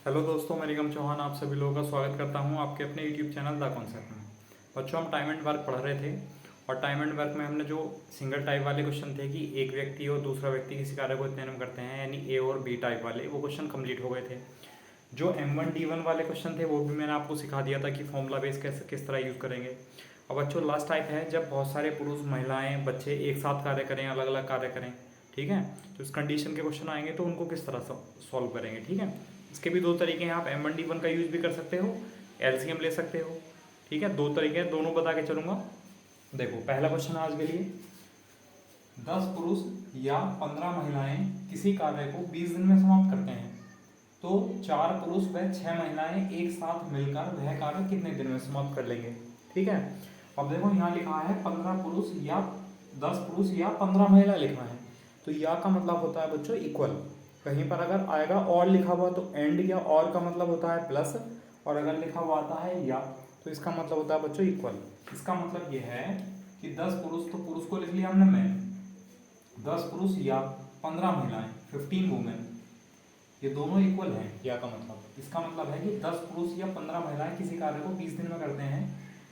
Hello दोस्तों, मैं निगम चौहान आप सभी लोगों का स्वागत करता हूं आपके अपने यूट्यूब चैनल द कॉन्सेप्ट में। बच्चों, हम टाइम एंड वर्क पढ़ रहे थे और टाइम एंड वर्क में हमने जो सिंगल टाइप वाले क्वेश्चन थे कि एक व्यक्ति और दूसरा व्यक्ति किसी कार्य को इतने में करते हैं, यानी ए और बी टाइप वाले, वो क्वेश्चन कंप्लीट हो गए थे। जो M1D1 वाले क्वेश्चन थे वो भी मैंने आपको सिखा दिया था कि फॉर्मूला बेस कैसे किस तरह यूज़ करेंगे। अब बच्चों, लास्ट टाइप है जब बहुत सारे पुरुष महिलाएं बच्चे एक साथ कार्य करें, अलग अलग कार्य करें। ठीक है, तो इस कंडीशन के क्वेश्चन आएंगे तो उनको किस तरह सॉल्व करेंगे। ठीक है, इसके भी दो तरीके हैं, आप M1D1 का यूज़ भी कर सकते हो, LCM ले सकते हो। ठीक है, दो तरीके हैं, दोनों बता के चलूँगा। देखो, पहला क्वेश्चन आज के लिए, 10 पुरुष या 15 महिलाएं किसी कार्य को 20 दिन में समाप्त करते हैं, तो 4 पुरुष व 6 महिलाएं एक साथ मिलकर वह कार्य कितने दिन में समाप्त कर लेंगे। ठीक है, अब देखो यहाँ लिखा है 15 पुरुष या 10 पुरुष या 15 महिला लिखा है, तो या का मतलब होता है बच्चों इक्वल। कहीं पर अगर आएगा और लिखा हुआ तो एंड, या और का मतलब होता है प्लस, और अगर लिखा हुआ आता है या तो इसका मतलब होता है बच्चों इक्वल। इसका मतलब यह है कि 10 पुरुष, तो पुरुष को लिख लिया हमने मैं, 10 पुरुष या 15 महिलाएं 15 वुमेन, ये दोनों इक्वल हैं या का मतलब। इसका मतलब है कि 10 पुरुष या 15 महिलाएं किसी कार्य को 20 दिन में करते हैं।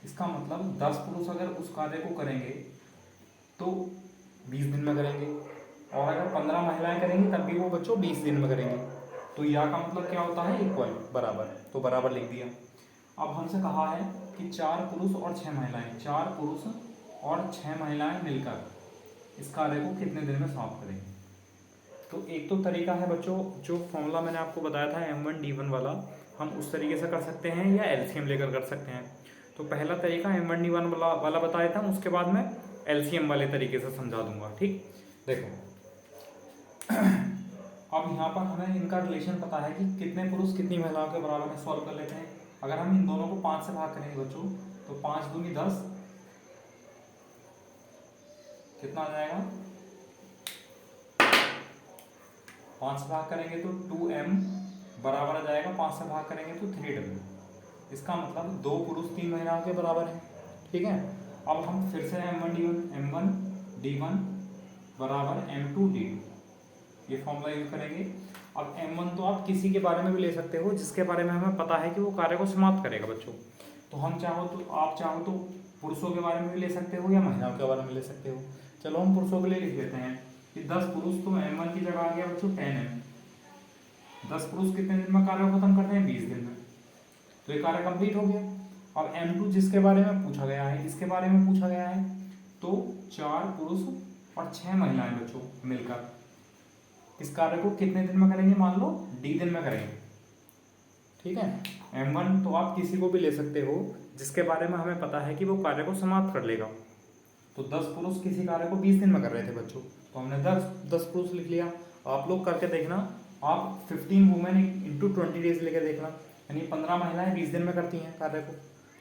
इसका मतलब 10 पुरुष अगर उस कार्य को करेंगे तो 20 दिन में करेंगे, और अगर 15 महिलाएं करेंगी तब भी वो बच्चों 20 दिन में करेंगे। तो या का मतलब क्या होता है इक्वल, बराबर, तो बराबर लिख दिया। अब हमसे कहा है कि 4 पुरुष और 6 महिलाएं, 4 पुरुष और 6 महिलाएं मिलकर इस कार्य को कितने दिन में समाप्त करेंगे। तो एक तो तरीका है बच्चों, जो फॉर्मूला मैंने आपको बताया था M1D1 वाला, हम उस तरीके से कर सकते हैं या LCM लेकर कर सकते हैं। तो पहला तरीका M1D1 वाला बता देता हूँ, उसके बाद मैं LCM वाले तरीके से समझा दूंगा। ठीक, देखो अब यहाँ पर हमें इनका रिलेशन पता है कि कितने पुरुष कितनी महिलाओं के बराबर है। सॉल्व कर लेते हैं। अगर हम इन दोनों को 5 से भाग करेंगे बच्चों, तो 5 दूनी 10, कितना आ जाएगा, 5 से भाग करेंगे तो 2m बराबर आ जाएगा, 5 से भाग करेंगे तो 3w। इसका मतलब 2 पुरुष 3 महिलाओं के बराबर है। ठीक है, अब हम फिर से M1D1 बराबर M2D2 ये फॉर्मूला यूज करेंगे। अब M1 तो आप किसी के बारे में भी ले सकते हो जिसके बारे में हमें पता है कि वो कार्य को समाप्त करेगा बच्चों। तो हम चाहो तो, आप चाहो तो पुरुषों के बारे में भी ले सकते हो या महिलाओं के बारे में ले सकते हो। चलो हम पुरुषों के लिए लिख लेते हैं कि 10 पुरुष, तो M1 की जगह आ गया बच्चों 10m। 10 पुरुष कितने दिन में कार्य को खत्म करते हैं, 20 दिन में, तो ये कार्य कंप्लीट हो गया। अब M2 जिसके बारे में पूछा गया है, इसके बारे में पूछा गया है, तो 4 पुरुष और 6 महिलाएं बच्चों मिलकर इस कार्य को कितने दिन में करेंगे, मान लो D दिन में करेंगे। ठीक है, M1 तो आप किसी को भी ले सकते हो जिसके बारे में हमें पता है कि वो कार्य को समाप्त कर लेगा। तो 10 पुरुष किसी कार्य को 20 दिन में कर रहे थे बच्चों, तो हमने 10 पुरुष लिख लिया। आप लोग करके देखना, आप 15 वुमेन इंटू 20 डेज लेके देखना, यानी 15 महिलाएं 20 दिन में करती हैं कार्य को।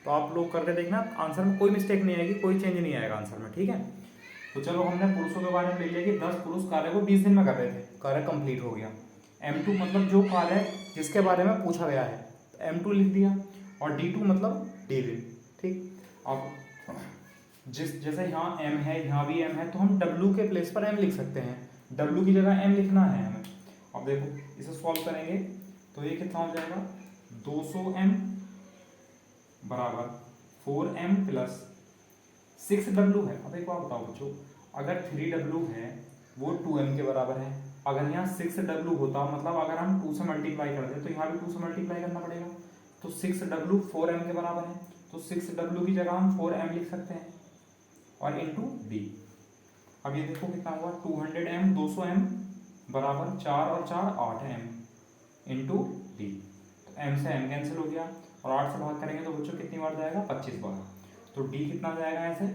तो आप लोग करके देखना, आंसर में कोई मिस्टेक नहीं आएगी, कोई चेंज नहीं आएगा आंसर में। ठीक है, तो चलो हमने पुरुषों के बारे में ले लिया कि 10 पुरुष कार्य को 20 दिन में कर रहे थे, कार्य कंप्लीट हो गया। M2 मतलब जो कार्य जिसके बारे में पूछा गया है, तो M2 लिख दिया, और D2 मतलब D दिन। ठीक, अब जैसे यहाँ m है, यहाँ भी m है, तो हम w के प्लेस पर m लिख सकते हैं, w की जगह m लिखना है हमें। अब देखो इसे सॉल्व करेंगे तो ये कितना हो जाएगा, 200m बराबर 4m प्लस 6w है। अब एक बात बताओ बच्चों, अगर 3w है वो 2m के बराबर है, अगर यहाँ 6w होता, मतलब अगर हम 2 से मल्टीप्लाई कर दें तो यहाँ भी 2 से मल्टीप्लाई करना पड़ेगा, तो 6w 4m के बराबर है, तो 6w की जगह हम 4m लिख सकते हैं और इंटू डी। अब ये देखो कितना हुआ, 200m 200m बराबर 4 और 4 8m इंटू डी। तो m से m कैंसिल हो गया, और 8 से भाग करेंगे तो बच्चों कितनी बार जाएगा, 25 बार। तो d कितना जाएगा ऐसे,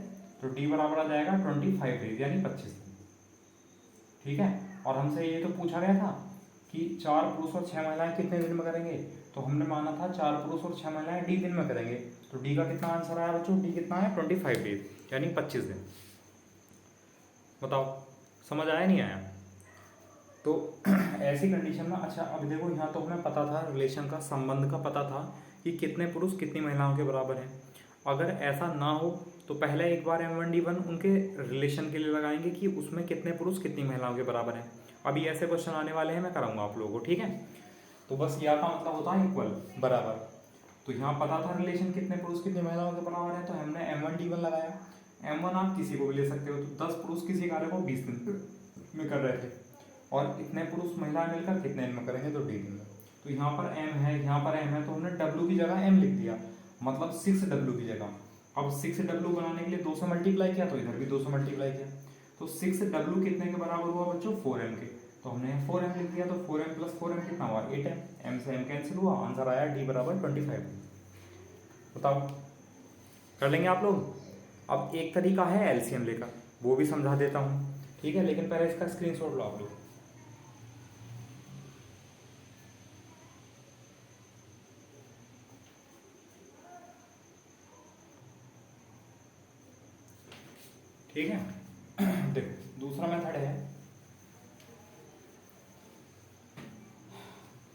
तो d बराबर आ जाएगा 25 डेज यानी 25 दिन। ठीक है, और हमसे ये तो पूछा गया था कि 4 पुरुष और 6 महिलाएं कितने दिन में करेंगे, तो हमने माना था 4 पुरुष और 6 महिलाएं d दिन में करेंगे। तो d का कितना आंसर आया बच्चों, d कितना है 25 डेज यानी 25 दिन। बताओ समझ आया नहीं आया। तो ऐसी कंडीशन में, अच्छा अब देखो यहाँ तो हमें पता था रिलेशन का, संबंध का पता था कि कितने पुरुष कितनी महिलाओं के बराबर हैं। अगर ऐसा ना हो तो पहले एक बार M1D1 उनके रिलेशन के लिए लगाएंगे कि उसमें कितने पुरुष कितनी महिलाओं के बराबर हैं। अभी ऐसे क्वेश्चन आने वाले हैं, मैं कराऊंगा आप लोगों को। ठीक है, तो बस या का मतलब होता है इक्वल, बराबर। तो यहाँ पता था रिलेशन कितने पुरुष कितनी महिलाओं के बराबर है, तो हमने M1D1 लगाया। M1 आप किसी को भी ले सकते हो, तो 10 पुरुष किसी कार्य को 20 दिन में कर रहे थे, और इतने पुरुष महिलाएं मिलकर कितने दिन में करेंगे, तो D दिन में। तो यहाँ पर M है, यहाँ पर M है, तो हमने W की जगह M लिख दिया, मतलब 6W की जगह। अब 6W बनाने के लिए 2 से मल्टीप्लाई किया, तो इधर भी 2 से मल्टीप्लाई किया, तो 6W कितने के बराबर हुआ बच्चों, 4M के। तो हमने 4M लिख दिया, तो 4M प्लस 4M कितना हुआ, 8M। M से M कैंसिल हुआ, आंसर आया D बराबर 25। बताओ, कर लेंगे आप लोग। अब एक तरीका है एलसीएम लेकर, वो भी समझा देता हूँ, ठीक है, लेकिन पहले इसका स्क्रीनशॉट लो आप लोग। ठीक है। देखो दूसरा मेथड है,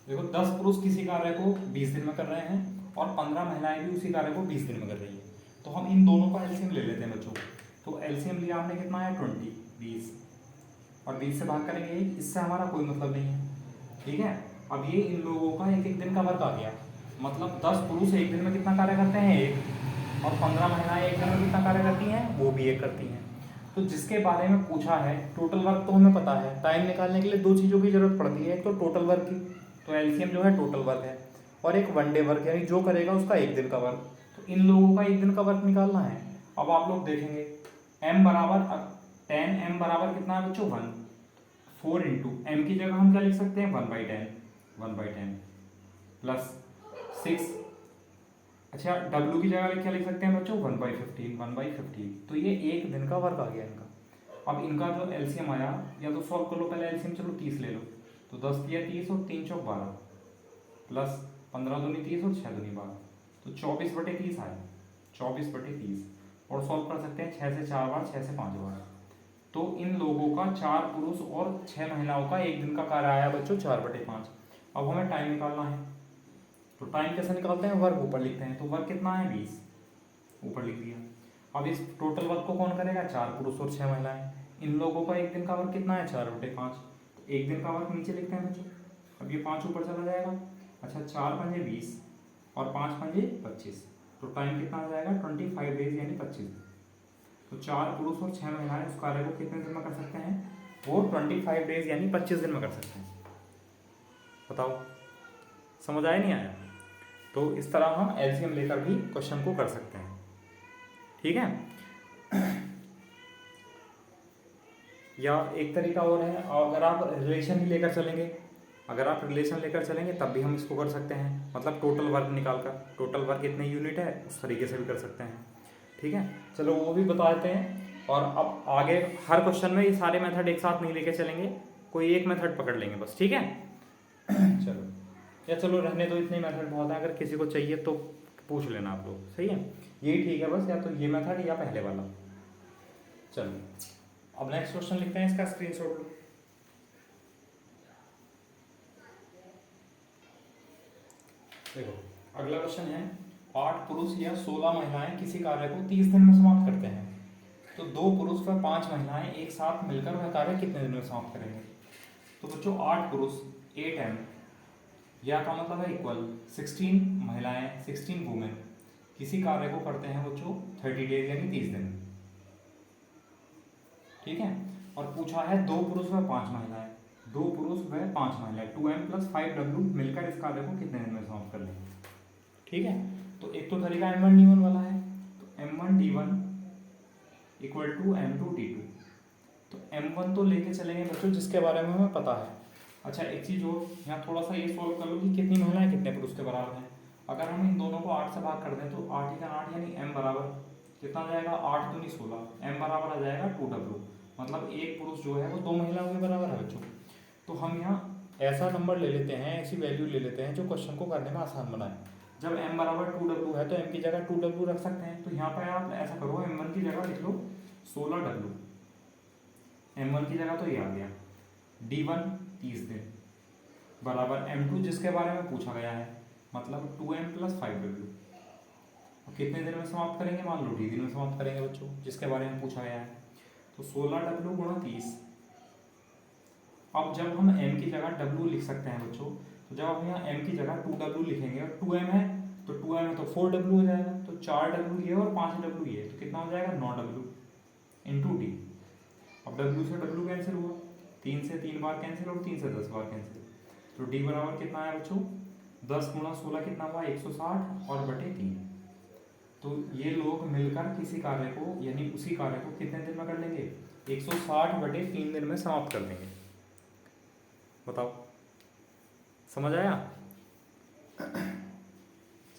देखो 10 पुरुष किसी कार्य को 20 दिन में कर रहे हैं और 15 महिलाएं भी उसी कार्य को 20 दिन में कर रही है, तो हम इन दोनों का एलसीएम ले लेते हैं बच्चों। तो एलसीएम लिया हमने, कितना है 20, और 20 से भाग करेंगे 1, इससे हमारा कोई मतलब नहीं है, ठीक है। अब ये इन लोगों का एक एक दिन का वर्क आ गया, मतलब 10 पुरुष एक दिन में कितना कार्य करते हैं, 1, और 15 महिलाएं एक दिन में कितना कार्य करती हैं, वो भी 1 करती हैं। तो जिसके बारे में पूछा है, टोटल वर्क तो हमें पता है, टाइम निकालने के लिए 2 चीज़ों की जरूरत पड़ती है, एक तो टोटल वर्क की, तो एलसीएम जो है टोटल वर्क है, और एक वन डे वर्क, यानी जो करेगा उसका एक दिन का वर्क। तो इन लोगों का एक दिन का वर्क निकालना है। अब आप लोग देखेंगे m बराबर 10, m बराबर कितना है बच्चों, 1, 4 इंटू एम की जगह हम क्या लिख सकते हैं, 1/10 प्लस 6। अच्छा, w की जगह क्या लिख सकते हैं बच्चों, 1/15। तो ये एक दिन का वर्क आ गया इनका। अब इनका जो एलसीएम आया, या तो सॉल्व कर लो पहले एलसीएम, चलो 30 ले लो, तो 10 दिया 30 और 3 चौक 12 प्लस 15 दूनी 30 और 6 दूनी 12, तो 24/30 आया, 24/30। और सॉल्व कर सकते हैं 6 से 4 बार, 6 से 5 बार। तो इन लोगों का 4 पुरुष और 6 महिलाओं का एक दिन का कार्य आया बच्चों 4/5। अब हमें टाइम निकालना है, तो टाइम कैसे निकालते हैं, वर्क ऊपर लिखते हैं, तो वर्क कितना है 20, ऊपर लिख दिया। अब इस टोटल वर्क को कौन करेगा, 4 पुरुष और 6 महिलाएं। इन लोगों का एक दिन का वर्क कितना है, 4/5, तो एक दिन का वर्क नीचे लिखते हैं बच्चों। अब ये 5 ऊपर चला जाएगा। अच्छा, 4 पंजे 20 और 5 पंजे 25, तो टाइम कितना आ जाएगा, 25 डेज यानी 25 दिन। तो 4 पुरुष और 6 महिलाएं उस कार्य को कितने दिन में कर सकते हैं, वो 25 डेज यानी 25 दिन में कर सकते हैं। बताओ, समझ आया नहीं आया। तो इस तरह हम एलसीएम लेकर भी क्वेश्चन को कर सकते हैं, ठीक है। या एक तरीका और है, अगर आप रिलेशन ही लेकर चलेंगे, अगर आप रिलेशन लेकर चलेंगे तब भी हम इसको कर सकते हैं, मतलब टोटल वर्क निकाल कर, टोटल वर्क कितने यूनिट है उस तरीके से भी कर सकते हैं, ठीक है। चलो वो भी बता देते हैं। और अब आगे हर क्वेश्चन में ये सारे मेथड एक साथ नहीं लेके चलेंगे, कोई एक मेथड पकड़ लेंगे बस, ठीक है। चलो, या चलो रहने दो, इतने मेथड बहुत है, अगर किसी को चाहिए तो पूछ लेना आप लोग, सही है, यही ठीक है बस, या तो ये मेथड या पहले वाला। चलो अब नेक्स्ट क्वेश्चन लिखते हैं, इसका स्क्रीनशॉट लो। देखो अगला क्वेश्चन है, 8 पुरुष या 16 महिलाएं किसी कार्य को 30 दिन में समाप्त करते हैं, तो 2 पुरुष व 5 महिलाएं एक साथ मिलकर वह कार्य कितने दिन में समाप्त करेंगे। तो बच्चों 8 पुरुष 8m, या का मतलब है इक्वल 16 महिलाएं 16 वुमेन किसी कार्य को करते हैं बच्चों 30 डेज यानी 30 दिन, ठीक है। और पूछा है 2 पुरुष व 5 महिलाएं, 2 पुरुष व 5 महिलाएं 2m प्लस 5w मिलकर इस कार्य को कितने दिन में समाप्त कर लेंगे, ठीक है। तो एक तो तरीका M1D1 वाला है, तो M1D1 इक्वल टू M2D2, तो M1 तो लेके चलेंगे बच्चों जिसके बारे में हमें पता है। अच्छा एक चीज़ और, यहाँ थोड़ा सा ये सॉल्व कर लो कि कितनी महिलाएं कितने पुरुष के बराबर हैं। अगर हम इन दोनों को 8 से भाग कर दें तो 8 ही का 8 यानी m बराबर कितना आ जाएगा, 8 दूनी 16, m बराबर आ जाएगा 2w, मतलब एक पुरुष जो है वो 2 महिलाओं के बराबर है बच्चों। तो हम यहाँ ऐसा नंबर ले लेते हैं, ऐसी वैल्यू ले लेते हैं जो क्वेश्चन को करने में आसान बनाए। जब m बराबर 2w है तो m की जगह 2w रख सकते हैं, तो यहाँ पर आप ऐसा करो, m1 की जगह लिख लो 16w, m1 की जगह तो ये आ गया, d1 30 दिन बराबर m2 जिसके बारे में पूछा गया है, मतलब 2m प्लस 5w, कितने दिन में समाप्त करेंगे, मान लो d दिन में समाप्त करेंगे बच्चों जिसके बारे में पूछा गया है, तो 16w गुणा 30। अब जब हम m की जगह w लिख सकते हैं बच्चों, तो जब आप यहाँ m की जगह 2w लिखेंगे और 2m है तो 2m है तो 4w हो जाएगा, तो 4w ये और 5w ये, तो कितना हो जाएगा 9w इंटू डी। अब w से w कैंसिल हुआ, 3 से 3 बार कैंसिल और 3 से 10 बार कैंसिल, तो d बराबर कितना है बच्चों 10 गुणा 16 कितना हुआ 160 और बटे 3। तो ये लोग मिलकर किसी कार्य को यानी उसी कार्य को कितने दिन में कर लेंगे 160 बटे 3 दिन में समाप्त कर देंगे। बताओ समझ आया?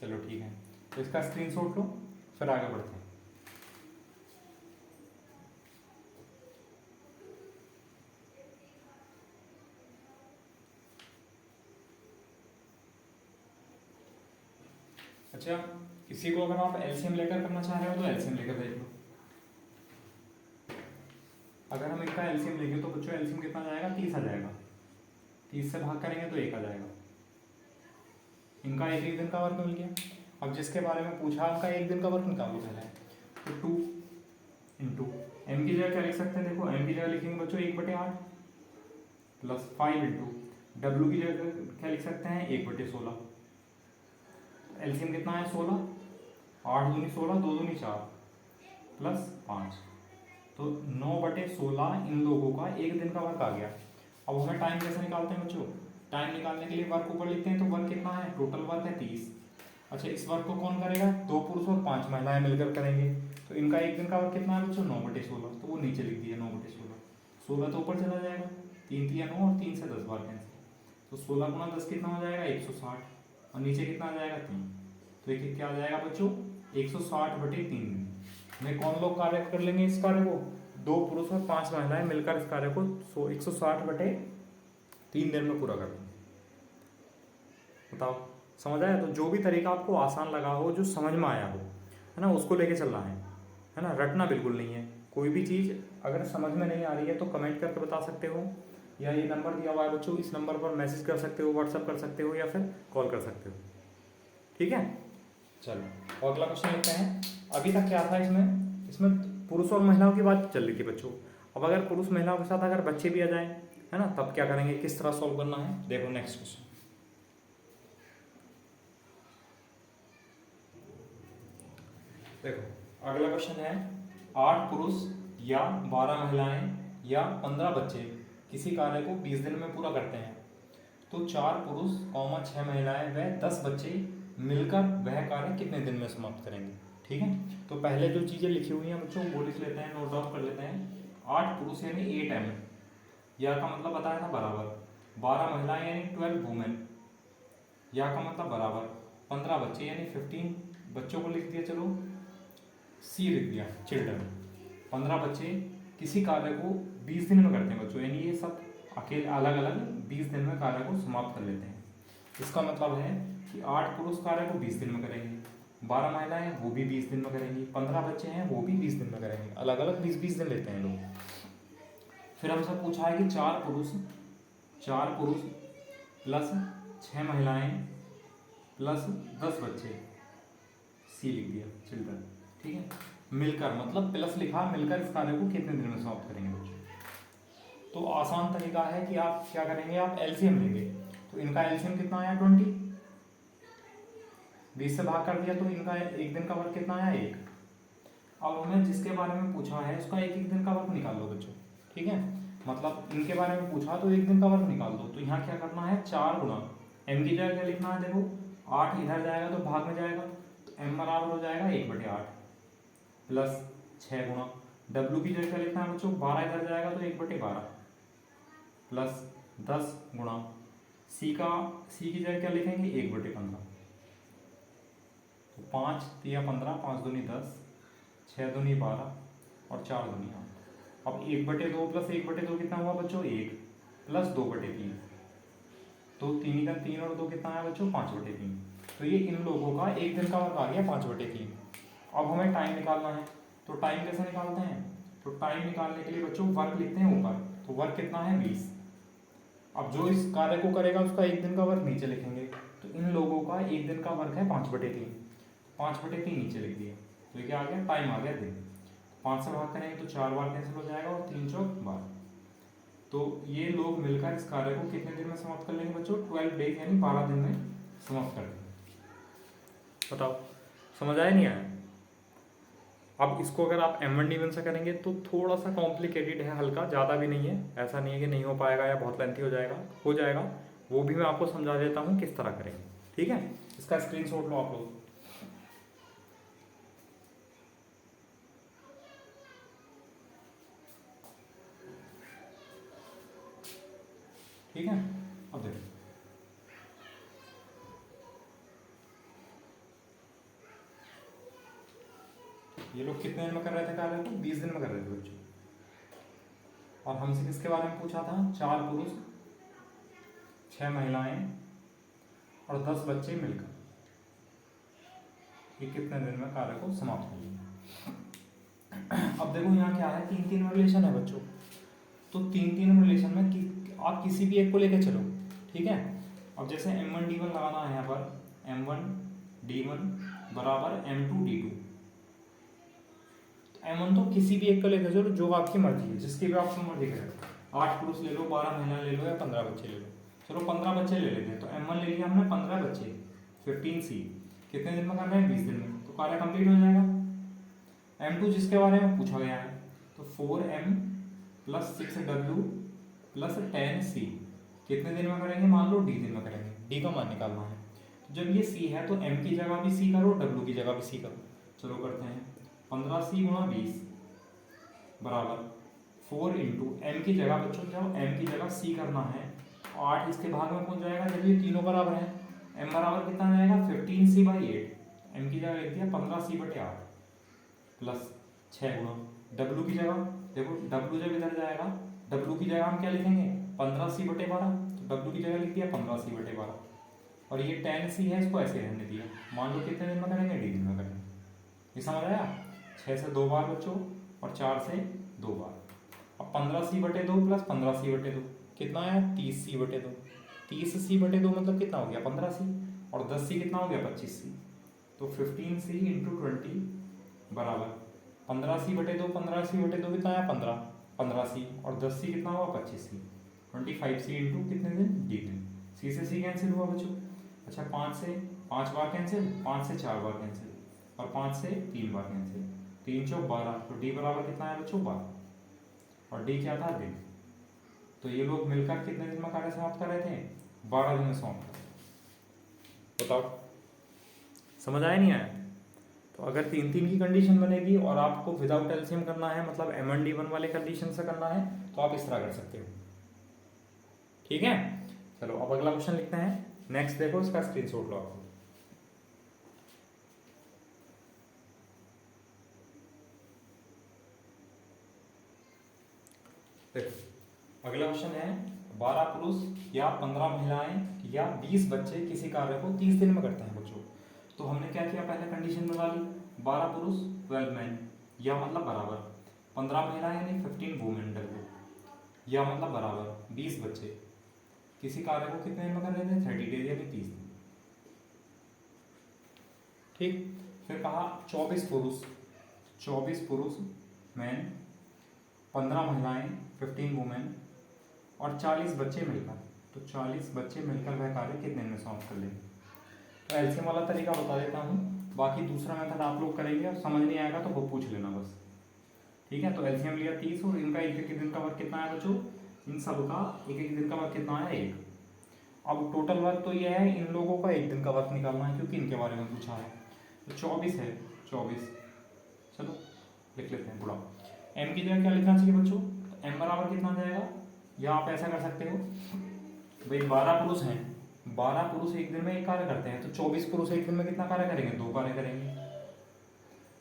चलो ठीक है, तो इसका स्क्रीनशॉट लो फिर आगे बढ़ते हैं। अच्छा, किसी को अगर आप एलसीएम लेकर करना चाह रहे हो तो एलसीएम लेकर देख लो। अगर हम इनका एलसीएम लेंगे तो बच्चों एलसीएम कितना जाएगा 30 आ जाएगा, 30 से भाग करेंगे तो 1 आ जाएगा। इनका एक दिन का वर्क मिल गया। अब जिसके बारे में पूछा उनका एक दिन का वर्क निकालो पहले, तो 2 इंटू एम की जगह क्या लिख सकते हैं, देखो एम की जगह लिखेंगे बच्चों 1/8 प्लस 5 इंटू डब्ल्यू की जगह क्या लिख सकते हैं 1/16। एलसीएम कितना है 16, 8 दूनी 16, 2 दूनी 4 प्लस 5, तो 9/16 इन लोगों का एक दिन का वर्क आ गया। अब हमें टाइम कैसे निकालते हैं बच्चों, टाइम निकालने के लिए वर्क ऊपर लिखते हैं, तो वर्क कितना है टोटल वर्क है 30। अच्छा, इस वर्क को कौन करेगा 2 पुरुष और 5 महिलाएं मिलकर करेंगे, तो इनका एक दिन का वर्क कितना है बच्चों 9/16, तो वो नीचे लिख दिया 9/16, 16 तो ऊपर चला जाएगा, 3 3 9 और 3 से 10 बार कैंसिल, तो 16 गुणा 10 कितना हो जाएगा 160 और नीचे कितना आ जाएगा 3, तो एक क्या आ जाएगा बच्चों 160/3 में कौन लोग कार्य कर लेंगे इस कार्य को 2 पुरुष और 5 महिलाएं मिलकर इस कार्य को 160/3 दिन में पूरा कर लेंगे। बताओ समझ आया? तो जो भी तरीका आपको आसान लगा हो, जो समझ में आया हो, है ना, उसको लेके चलना है ना, रटना बिल्कुल नहीं है। कोई भी चीज़ अगर समझ में नहीं आ रही है तो कमेंट करके बता सकते हो, या ये नंबर दिया हुआ है बच्चों, इस नंबर पर मैसेज कर सकते हो, व्हाट्सअप कर सकते हो, या फिर कॉल कर सकते हो। ठीक है, चलो और अगला क्वेश्चन लेते हैं। अभी तक क्या था इसमें पुरुष और महिलाओं की बात चल रही थी बच्चों। अब अगर पुरुष महिलाओं के साथ अगर बच्चे भी आ जाएं, है ना, तब क्या करेंगे, किस तरह सॉल्व करना है, देखो नेक्स्ट क्वेश्चन। देखो अगला क्वेश्चन है 8 पुरुष या 12 महिलाएं या 15 बच्चे किसी कार्य को 20 दिन में पूरा करते हैं, तो 4 पुरुष 6 महिलाएं व 10 बच्चे मिलकर वह कार्य कितने दिन में समाप्त करेंगे। ठीक है, तो पहले जो चीज़ें लिखी हुई हैं बच्चों वो लिख लेते हैं, नोट डाउन कर लेते हैं। 8 पुरुष यानी 8m, या का मतलब बताया था बराबर, 12 महिलाएं यानी 12 वुमेन, या का मतलब बराबर 15 बच्चे यानी 15 बच्चों को लिख दिया, चलो सी लिख दिया चिल्ड्रन। 15 बच्चे किसी कार्य को 20 दिन में करते हैं बच्चों, यानी ये सब अकेले अलग अलग 20 दिन में कार्य को समाप्त कर लेते हैं। इसका मतलब है कि 8 पुरुष कार्य को 20 दिन में करेंगे, 12 महिलाएं हैं वो भी 20 दिन में करेंगी, 15 बच्चे हैं वो भी 20 दिन में करेंगे, अलग अलग 20-20 दिन लेते हैं लोग। फिर हमसे पूछा है कि 4 पुरुष प्लस 6 महिलाएं प्लस 10 बच्चे, सी लिख दिया चिल्ड्रन। ठीक है, मिलकर मतलब प्लस लिखा, मिलकर इस कार्य को कितने दिन में समाप्त करेंगे बच्चों। तो आसान तरीका है कि आप क्या करेंगे, आप एलसीएम लेंगे, तो इनका एलसीएम कितना आया 20, 20 से भाग कर दिया तो इनका एक दिन का वर्क कितना आया 1। अब हमें जिसके बारे में पूछा है उसका एक दिन का वर्क निकाल दो बच्चों। ठीक है, मतलब इनके बारे में पूछा तो एक दिन का वर्क निकाल दो, तो यहाँ क्या करना है 4 गुना एम की जगह क्या लिखना है, देखो 8 इधर जाएगा तो भाग में जाएगा, तो एम बराबर हो जाएगा 1/8 प्लस 6 गुना डब्ल्यू की जगह क्या लिखना है बच्चों, 12 इधर जाएगा तो 1/12 प्लस 10 गुना सी की जगह क्या लिखेंगे 1/15, तो 5 3 15, 5 दूनी 10, 6 दूनी 12 और 4 दूनी 8। अब 1/2 प्लस 1/2 कितना हुआ बच्चों 1 प्लस 2/3, तो 3 का 3 और 2 कितना आया बच्चों 5/3। तो ये इन लोगों का एक दिन का वर्क आ गया 5/3। अब हमें टाइम निकालना है, तो टाइम कैसे निकालते हैं, तो टाइम निकालने के लिए बच्चों वर्क लिखते हैं ऊपर, तो वर्क कितना है 20। अब जो इस कार्य को करेगा उसका एक दिन का वर्क नीचे लिखेंगे, तो इन लोगों का एक दिन का वर्क है 5/3, 5/3 नीचे लिख दिया, तो क्या आ गया टाइम आ गया दिन। 5 से भाग करेंगे तो 4 बार कैंसिल हो जाएगा और 3 चौक 12। तो ये लोग मिलकर इस कार्य को कितने दिन में समाप्त कर लेंगे बच्चों? 12 डेज यानी 12 दिन में समाप्त कर देंगे। बताओ समझ आया नहीं आया? अब इसको अगर आप M1D1 से करेंगे तो थोड़ा सा कॉम्प्लिकेटेड है, हल्का, ज़्यादा भी नहीं है, ऐसा नहीं है कि नहीं हो पाएगा या बहुत लेंथी हो जाएगा, हो जाएगा। वो भी मैं आपको समझा देता हूँ किस तरह करेंगे, ठीक है? इसका स्क्रीनशॉट लो आप लोग। ठीक है, अब देखो ये लोग कितने दिन में कर रहे थे कार्य को? 20 दिन में कर रहे थे बच्चों। और हमसे किसके बारे में पूछा था? 4 पुरुष, 6 महिलाएं और 10 बच्चे मिलकर ये कितने दिन में कार्य को समाप्त कर लेंगे। अब देखो यहाँ क्या है, 3-3 रिलेशन है बच्चों। तो 3-3 रिलेशन में आप किसी भी एक को लेकर चलो, ठीक है? अब जैसे M1D1 लगाना है यहाँ पर, M1D1 बराबर M2D2। M1 तो किसी भी एक को लेकर चलो, जो आपकी मर्जी है, जिसकी भी आपकी मर्जी करें। 8 पुरुष ले लो, 12 महिला ले लो या 15 बच्चे ले लो। चलो 15 बच्चे ले लेते हैं। तो M1 ले लिया हमने 15 बच्चे, 15C कितने दिन में करना है? 20 दिन में। तो कार्य कंप्लीट हो जाएगा। M2 जिसके बारे में पूछा गया है, तो 4M + 6W + 10C कितने दिन में करेंगे? मान लो D दिन में करेंगे। D का मान निकालना है। जब ये C है तो M की जगह भी C करो, W की जगह भी C करो। चलो करते हैं। 15C × 20 बराबर 4 × M की जगह बच्चों, जब M की जगह C करना है, 8 इसके भाग में पहुंच जाएगा जब ये तीनों बराबर हैं। M बराबर कितना जाएगा? 15C/8। M की जगह लिख दिया 15C/8 प्लस 6 × W की जगह, देखो W जब इधर जाएगा, W की जगह हम क्या लिखेंगे? 15C/12। तो W की जगह लिख दिया 15C/12। और ये 10C है, इसको ऐसे रहने दिया। मान लो कितने दिन में करेंगे? D दिन में करेंगे। ये समझ आया? 6 से 2 बार बच्चों और 4 से 2 बार। अब 15C/2 + 15C/2 कितना आया? 30C/2। 30C/2 मतलब कितना हो गया? 15C। और 10C कितना हो गया? 25C। तो 15C × 20 बराबर 15C/2, 15C/2 कितना आया? 15C। और 10C कितना हुआ? 25C। 25C × कितने दिन? D दिन। C से C कैंसिल हुआ बच्चों। अच्छा 5 से 5 बार कैंसिल, 5 से 4 बार कैंसिल और 5 से 3 बार कैंसिल। 3 × 4 12। तो D बराबर कितना है बच्चों? 12। और D क्या था? दिन। तो ये लोग मिलकर कितने दिन में कार्य समाप्त कर रहे थे? 12 दिन में समाप्त कर। बताओ समझ आया नहीं आया? तो अगर 3-3 की कंडीशन बनेगी और आपको विदाउट एलसीएम करना है, मतलब M1D1 वाले कंडीशन से करना है, तो आप इस तरह कर सकते हो, ठीक है? चलो अब अगला क्वेश्चन लिखते हैं। नेक्स्ट देखो, इसका स्क्रीनशॉट लो आप। देखो अगला क्वेश्चन है, 12 पुरुष या 15 महिलाएं या 20 बच्चे किसी कार्य को 30 दिन में करते हैं बच्चों। तो हमने क्या किया? पहले कंडीशन बना ली, 12 पुरुष 12 मैन या मतलब बराबर 15 महिलाएं यानी 15 वुमेन W या मतलब बराबर 20 बच्चे किसी कार्य को कितने दिन में कर रहे थे? 30 डेज यानी 30 दिन। ठीक, फिर कहा 24 पुरुष मैन, 15 महिलाएं 15 वुमेन और 40 बच्चे मिलकर, तो 40 बच्चे मिलकर वह कार्य कितने दिन में समाप्त कर लेंगे। तो एलसीएम वाला तरीका बता देता हूँ, बाकी दूसरा मेथड आप लोग करेंगे और समझ नहीं आएगा तो वो पूछ लेना बस, ठीक है? तो एलसीएम लिया 30 और इनका एक दिन का वर्क कितना है बच्चों? इन सब का एक दिन का वर्क कितना है? 1। अब टोटल वर्क तो ये है, इन लोगों का एक दिन का वर्क निकालना है क्योंकि इनके बारे में पूछा है। तो 24 है, 24। चलो लिख लेते हैं। बुढ़ा M की जगह क्या लिखना चाहिए बच्चों? तो M बराबर कितना जाएगा? या आप ऐसा कर सकते हो भाई, 12 पुरुष हैं, 12 पुरुष एक दिन में एक कार्य करते हैं, तो 24 पुरुष एक दिन में कितना कार्य करेंगे? 2 कार्य करेंगे।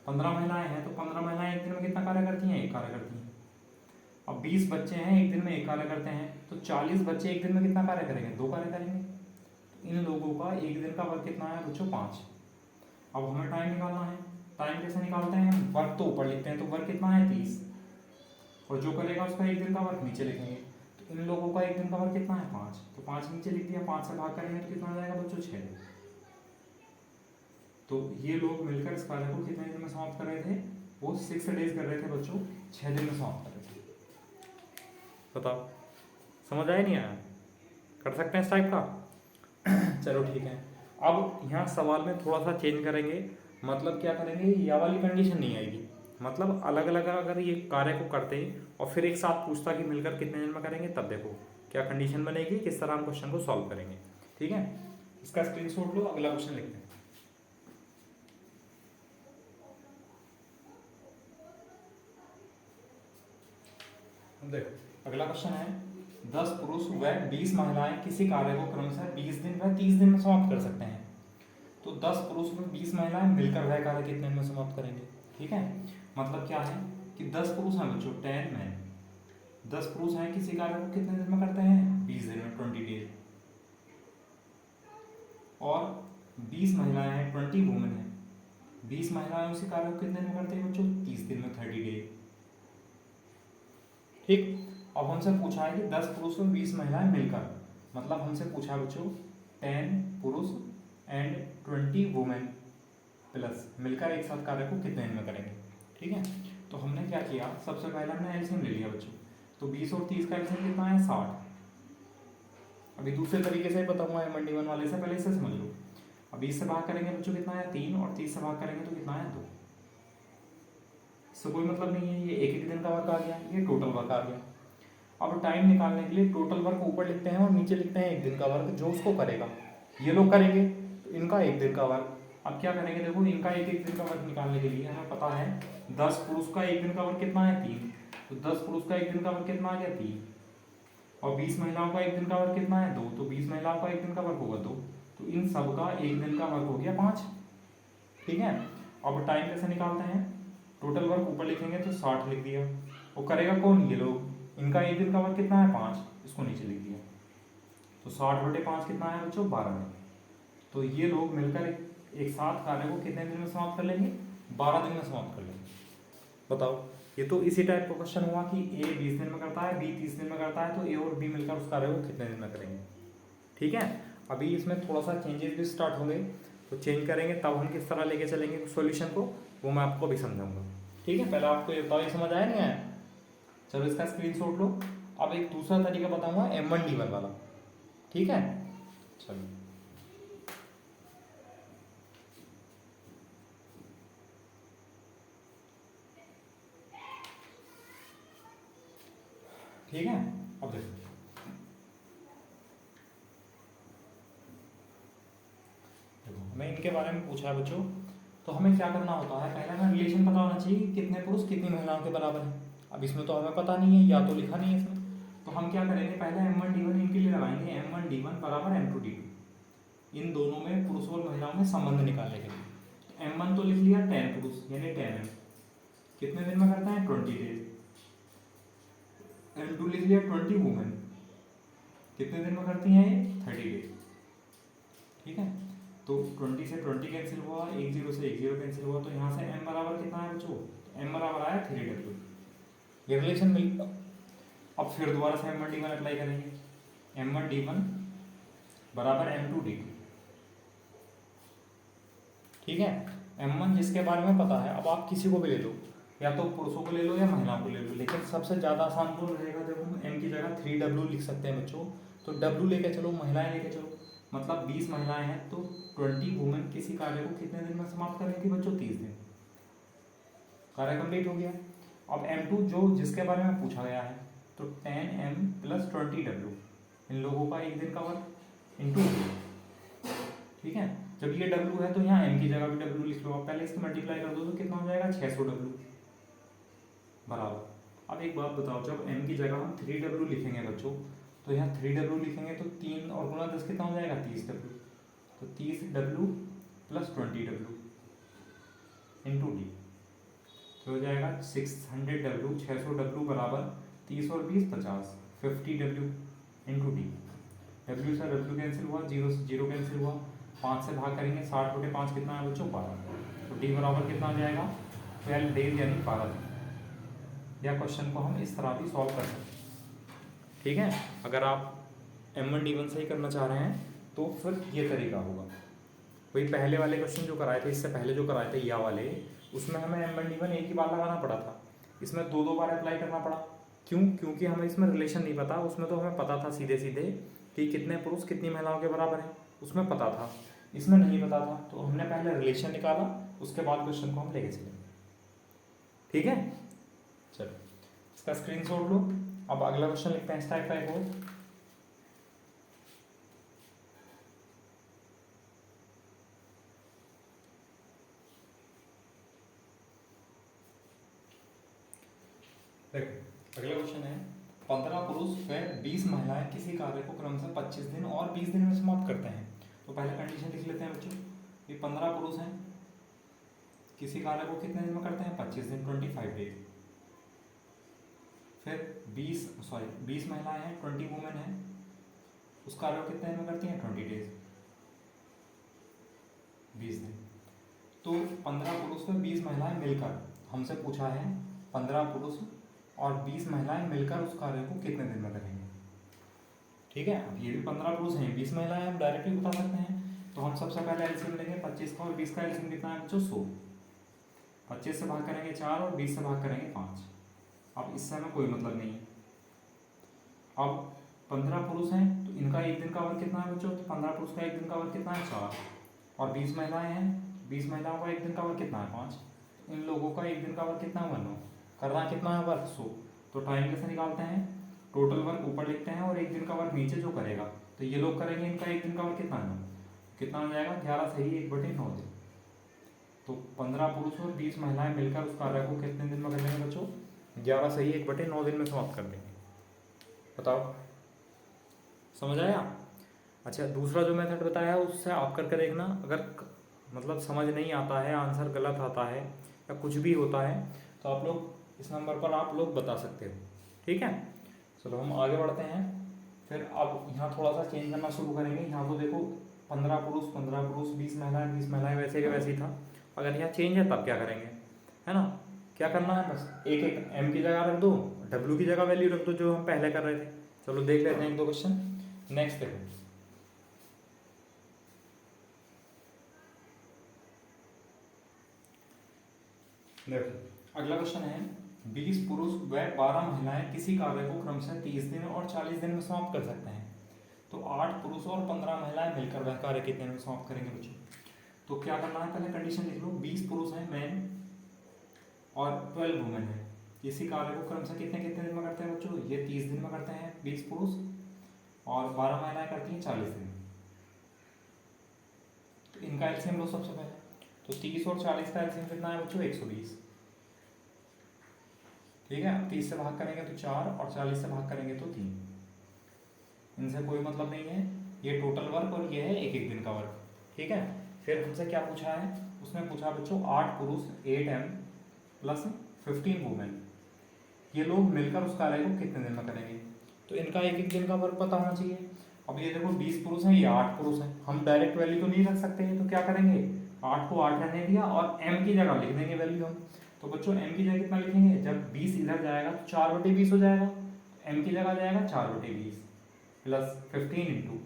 15 महिलाएं हैं तो 15 महिलाएं एक दिन में कितना कार्य करती हैं? 1 कार्य करती हैं। अब 20 बच्चे हैं, एक दिन में 1 कार्य करते हैं, तो 40 बच्चे एक दिन में कितना कार्य करेंगे? 2 कार्य करेंगे। तो इन लोगों का एक दिन का वर्क कितना है बच्चों? 5। अब हमें टाइम निकालना है। टाइम कैसे निकालते हैं? वर्क तो ऊपर लिखते हैं, तो वर्क कितना है? 30 और जो करेगा उसका एक दिन का वर्क नीचे लिखेंगे। तो इन लोगों का एक दिन का वर्क कितना है? 5। तो 5 नीचे लिख दिया, 5 से भाग करेंगे तो कितना आ जाएगा बच्चों? 6। तो ये लोग मिलकर इस कार्य को कितने दिन में समाप्त कर रहे थे? वो 6 डेज कर रहे थे बच्चों, 6 दिन में समाप्त कर रहे थे। बताओ समझ आया नहीं आया? कर सकते हैं इस टाइप का। चलो ठीक है। अब यहाँ सवाल में थोड़ा सा चेंज करेंगे, मतलब क्या करेंगे, यह वाली कंडीशन नहीं आएगी, मतलब अलग अलग अगर ये कार्य को करते और फिर एक साथ पूछता कि मिलकर कितने दिन में करेंगे, तब देखो क्या कंडीशन बनेगी, किस तरह हम क्वेश्चन को सॉल्व करेंगे। ठीक है, इसका स्क्रीनशॉट लो, अगला क्वेश्चन लिखते हैं। देखो अगला क्वेश्चन है, 10 पुरुष व 20 महिलाएं किसी कार्य को क्रमशः 20 दिन व 30 दिन में समाप्त कर सकते हैं। तो 10 पुरुष व 20 महिलाएं मिलकर वह कार्य कितने दिन में समाप्त करेंगे। ठीक है, मतलब क्या है कि 10 पुरुष हैं बच्चों, 10 मैन, 10 पुरुष हैं किसी कार्य को कितने दिन में करते हैं, 20 दिन में, 20 डेज। और 20 महिलाएं हैं, 20 वुमेन हैं, 20 महिलाएं उसी कार्य को कितने दिन में करते हैं बच्चों, 30 दिन में, 30 डेज। ठीक, अब हमसे पूछा है कि 10 पुरुष और 20 महिलाएं मिलकर, मतलब हमसे पूछा है बच्चों 10 पुरुष एंड 20 वुमेन प्लस मिलकर एक साथ कार्य को कितने दिन में करेंगे। ठीक है, तो हमने क्या किया, सबसे पहले हमने एलसीएम ले लिया बच्चों, तो 20 और 30 का एलसीएम कितना है, 60। अभी दूसरे तरीके से बताऊंगा M1D1 वाले से, पहले इसे समझ लो। अब 20 से भाग करेंगे बच्चों कितना है, 3, और 30 से भाग करेंगे तो कितना है, 2। इससे कोई मतलब नहीं है, ये एक एक दिन का वर्क आ गया, ये टोटल वर्क आ गया। अब टाइम निकालने के लिए टोटल वर्क ऊपर लिखते हैं और नीचे लिखते हैं एक दिन का वर्क जो उसको करेगा। ये लोग करेंगे तो इनका एक दिन का वर्क। अब क्या करेंगे, देखो इनका एक एक दिन का वर्क निकालने के लिए हमें पता है 10 पुरुष का एक दिन का वर्क कितना है, 3, तो 10 पुरुष का एक दिन का वर्क कितना आ गया, 3, और 20 महिलाओं का एक दिन का वर्क कितना है, 2, तो 20 महिलाओं का एक दिन का वर्क होगा 2, तो इन सब का एक दिन का वर्क हो गया 5। ठीक है, अब टाइम कैसे निकालते हैं, टोटल वर्क ऊपर लिखेंगे तो 60 लिख दिया, वो करेगा कौन, ये लोग, इनका एक दिन का वर्क कितना है, 5, इसको नीचे लिख दिया, तो 60/5 कितना है बच्चों, 12 दिन। तो ये लोग मिलकर एक साथ कार्य को कितने दिन में समाप्त कर लेंगे, 12 दिन में समाप्त कर लेंगे। बताओ, ये तो इसी टाइप का क्वेश्चन हुआ कि A 20 दिन में करता है, B 30 दिन में करता है, तो A और B मिलकर उस कार्य को कितने दिन में करेंगे। ठीक है, अभी इसमें थोड़ा सा चेंजेस भी स्टार्ट होंगे, तो चेंज करेंगे तब हम किस तरह लेके चलेंगे सॉल्यूशन को, वो मैं आपको भी समझाऊंगा। ठीक है, पहले आपको ये बताओ, ये समझ आया नहीं आया, चलो इसका स्क्रीनशॉट लो। अब एक दूसरा तरीका बताऊंगा M1D1 वाला। ठीक है, चलो ठीक है, अब देखो हमें इनके बारे में पूछा है बच्चों, तो हमें क्या करना होता है, पहले हमें रिलेशन पता होना चाहिए कि कितने पुरुष कितनी महिलाओं के बराबर है। अब इसमें तो हमें पता नहीं है, या तो लिखा नहीं है इसमें, तो हम क्या करेंगे, पहले M1D1 इनके लिए लगाएंगे, M1D1 बराबर M2D2, इन दोनों में पुरुषों और महिलाओं में संबंध निकालने के लिए। M1 तो लिख लिया 10 पुरुष यानी 10 कितने दिन में करता है, 20 डेज। M2 लिख लिया 20 वुमेन, कितने दिन में करती हैं ये, 30 डेज। ठीक है, तो 20 से 20 कैंसिल हुआ, 10 से 10 कैंसिल हुआ, तो यहाँ से M बराबर कितना है बच्चों, M बराबर आया 3W, ये रिलेशन मिल गया। अब फिर दोबारा से M1D1 अप्लाई करेंगे, M1D1 बराबर M2D2। ठीक है, M1 जिसके बारे में पता है, अब आप किसी को भी ले लो, या तो पुरुषों को ले लो या महिलाओं को ले लो, लेकिन सबसे ज़्यादा आसान कौन रहेगा, जब हम M की जगह 3W लिख सकते हैं बच्चों, तो W लेके चलो, महिलाएं लेके चलो, मतलब 20 महिलाएं हैं तो 20 वुमेन किसी कार्य को कितने दिन में समाप्त करेंगी थी बच्चों, 30 दिन, कार्य कंप्लीट हो गया। अब M2 जो जिसके बारे में पूछा गया है, तो 10M + 20W, इन लोगों का एक दिन का वर्क इंटू। ठीक है, जब ये W है तो यहाँ M की जगह भी W लिख लो, आप पहले इसको मल्टीप्लाई कर दो तो कितना हो जाएगा, 600W बराबर। अब एक बात बताओ, जब M की जगह हम 3W लिखेंगे बच्चों, तो यहाँ 3W लिखेंगे तो 3 और गुणा 10 कितना हो जाएगा, 30W, तो 30W + 20W इंटू D, तो हो जाएगा 600W, 600W बराबर 30 और 20 50, 50W इंटू D। W से W कैंसिल हुआ, 0 से 0 कैंसिल हुआ, 5 से भाग करेंगे, 60/5 कितना है बच्चों, 12, तो D बराबर कितना हो जाएगा, 12 डेज यानी 12 दिन। या क्वेश्चन को हम इस तरह भी सॉल्व कर सकते हैं। ठीक है, अगर आप M1D1 से ही करना चाह रहे हैं तो फिर ये तरीका होगा। वही पहले वाले क्वेश्चन जो कराए थे, इससे पहले जो कराए थे या वाले, उसमें हमें M1D1 एक ही बार लगाना पड़ा था, इसमें 2 बार अप्लाई करना पड़ा, क्यों? क्योंकि हमें इसमें रिलेशन नहीं पता, उसमें तो हमें पता था सीधे सीधे कि कितने पुरुष कितनी महिलाओं के बराबर हैं, उसमें पता था, इसमें नहीं पता था। तो हमने पहले रिलेशन निकाला, उसके बाद क्वेश्चन को हम लेके चले। ठीक है, चलो इसका स्क्रीनशॉट लो। अब अगला क्वेश्चन लिखते हैं इस टाइप का एक और। देखो अगला क्वेश्चन है, 15 पुरुष व 20 महिलाएं किसी कार्य को क्रमशः 25 दिन और 20 दिन में समाप्त करते हैं। तो पहले कंडीशन लिख लेते हैं बच्चों, ये 15 पुरुष हैं, किसी कार्य को कितने दिन में करते हैं? 25 दिन, 25 डेज। फिर 20 महिलाएं हैं, 20 वुमेन हैं, उस कार्य को कितने दिन में करती हैं? 20 डेज, 20 दिन। तो 15 पुरुष व 20 महिलाएं मिलकर, हमसे पूछा है 15 पुरुष और 20 महिलाएं मिलकर उस कार्य को कितने दिन में करेंगे। ठीक है, अब ये भी 15 पुरुष हैं, 20 महिलाएं, हम डायरेक्टली बता सकते हैं। तो हम सबसे पहले एलसीएम लेंगे 25 का, और 20 का एलसीएम कितना है बच्चों? 100। 25 से भाग करेंगे 4 और 20 से भाग करेंगे 5। अब इससे हमें कोई मतलब नहीं है। अब 15 पुरुष हैं तो इनका एक दिन का वर्क कितना है बच्चों? तो 15 पुरुष का एक दिन का वर्क कितना है? 4। और 20 महिलाएं हैं, 20 महिलाओं का एक दिन का वर्क कितना है? 5। इन लोगों का एक दिन का वर्क कितना है? 1। करना कितना है वर्क? 100। तो टाइम कैसे निकालते हैं? टोटल वर्क ऊपर लिखते हैं और एक दिन का वर्क नीचे जो करेगा, तो ये लोग करेंगे, इनका एक दिन का वर्क कितना है? कितना हो जाएगा? 11 सही 1/9 दिन। तो 15 पुरुष और 20 महिलाएं मिलकर उस कार्य को कितने दिन में कर देंगे बच्चों? 11 सही 1/9 दिन में समाप्त कर देंगे। बताओ, समझ आया? अच्छा, दूसरा जो मेथड बताया है उससे आप करके देखना, अगर मतलब समझ नहीं आता है, आंसर गलत आता है या कुछ भी होता है, तो आप लोग इस नंबर पर आप लोग बता सकते हो। ठीक है, चलो हम आगे बढ़ते हैं। फिर अब यहाँ थोड़ा सा चेंज करना शुरू करेंगे। यहाँ तो देखो 15 पुरुष 20 महिलाएं 20 महिलाएं वैसे के वैसे ही था। अगर यहाँ चेंज है तब क्या करेंगे, है ना? क्या करना है, बस एक एक एम की जगह रख दो, डब्ल्यू की जगह वैल्यू रख दो जो हम पहले कर रहे थे। चलो देख लेते हैं एक दो क्वेश्चन। नेक्स्ट देखो, देखो अगला क्वेश्चन है, 20 पुरुष व 12 महिलाएं किसी कार्य को क्रमशः 30 दिन और 40 दिन में समाप्त कर सकते हैं। तो 8 पुरुष और 15 महिलाएं मिलकर वह कार्य कितने दिन में समाप्त करेंगे बच्चों? तो क्या करना है, पहले कंडीशन लिख लो, 20 पुरुष हैं मैन और 12 वुमेन है, किसी कार्य को क्रमशः कितने कितने दिन में करते हैं बच्चों? ये 30 दिन में करते हैं 20 पुरुष, और 12 महिलाएं करती हैं 40 दिन। तो इनका एलसीएम लो सबसे पहले, तो 30 और 40 का एलसीएम कितना है बच्चों? 120। ठीक है, 30 से भाग करेंगे तो 4 और 40 से भाग करेंगे तो 3। इनसे कोई मतलब नहीं है, ये टोटल वर्क और ये है एक एक दिन का वर्क। ठीक है, फिर हमसे क्या पूछा है, उसने पूछा बच्चों 8 पुरुष 8M प्लस 15 वुमेन, ये लोग मिलकर उस कार्य को कितने दिन में करेंगे। तो इनका एक एक दिन का वर्क पता होना चाहिए। अब ये देखो 20 पुरुष हैं, ये 8 पुरुष हैं, हम डायरेक्ट वैल्यू तो नहीं रख सकते हैं, तो क्या करेंगे, 8 को 8 रहने दिया और m की जगह लिख देंगे वैल्यू हम। तो बच्चों m की जगह कितना लिखेंगे, जब 20 इधर जाएगा तो 4/20 हो जाएगा, m की जगह जाएगा 4/20 प्लस 15 इंटू,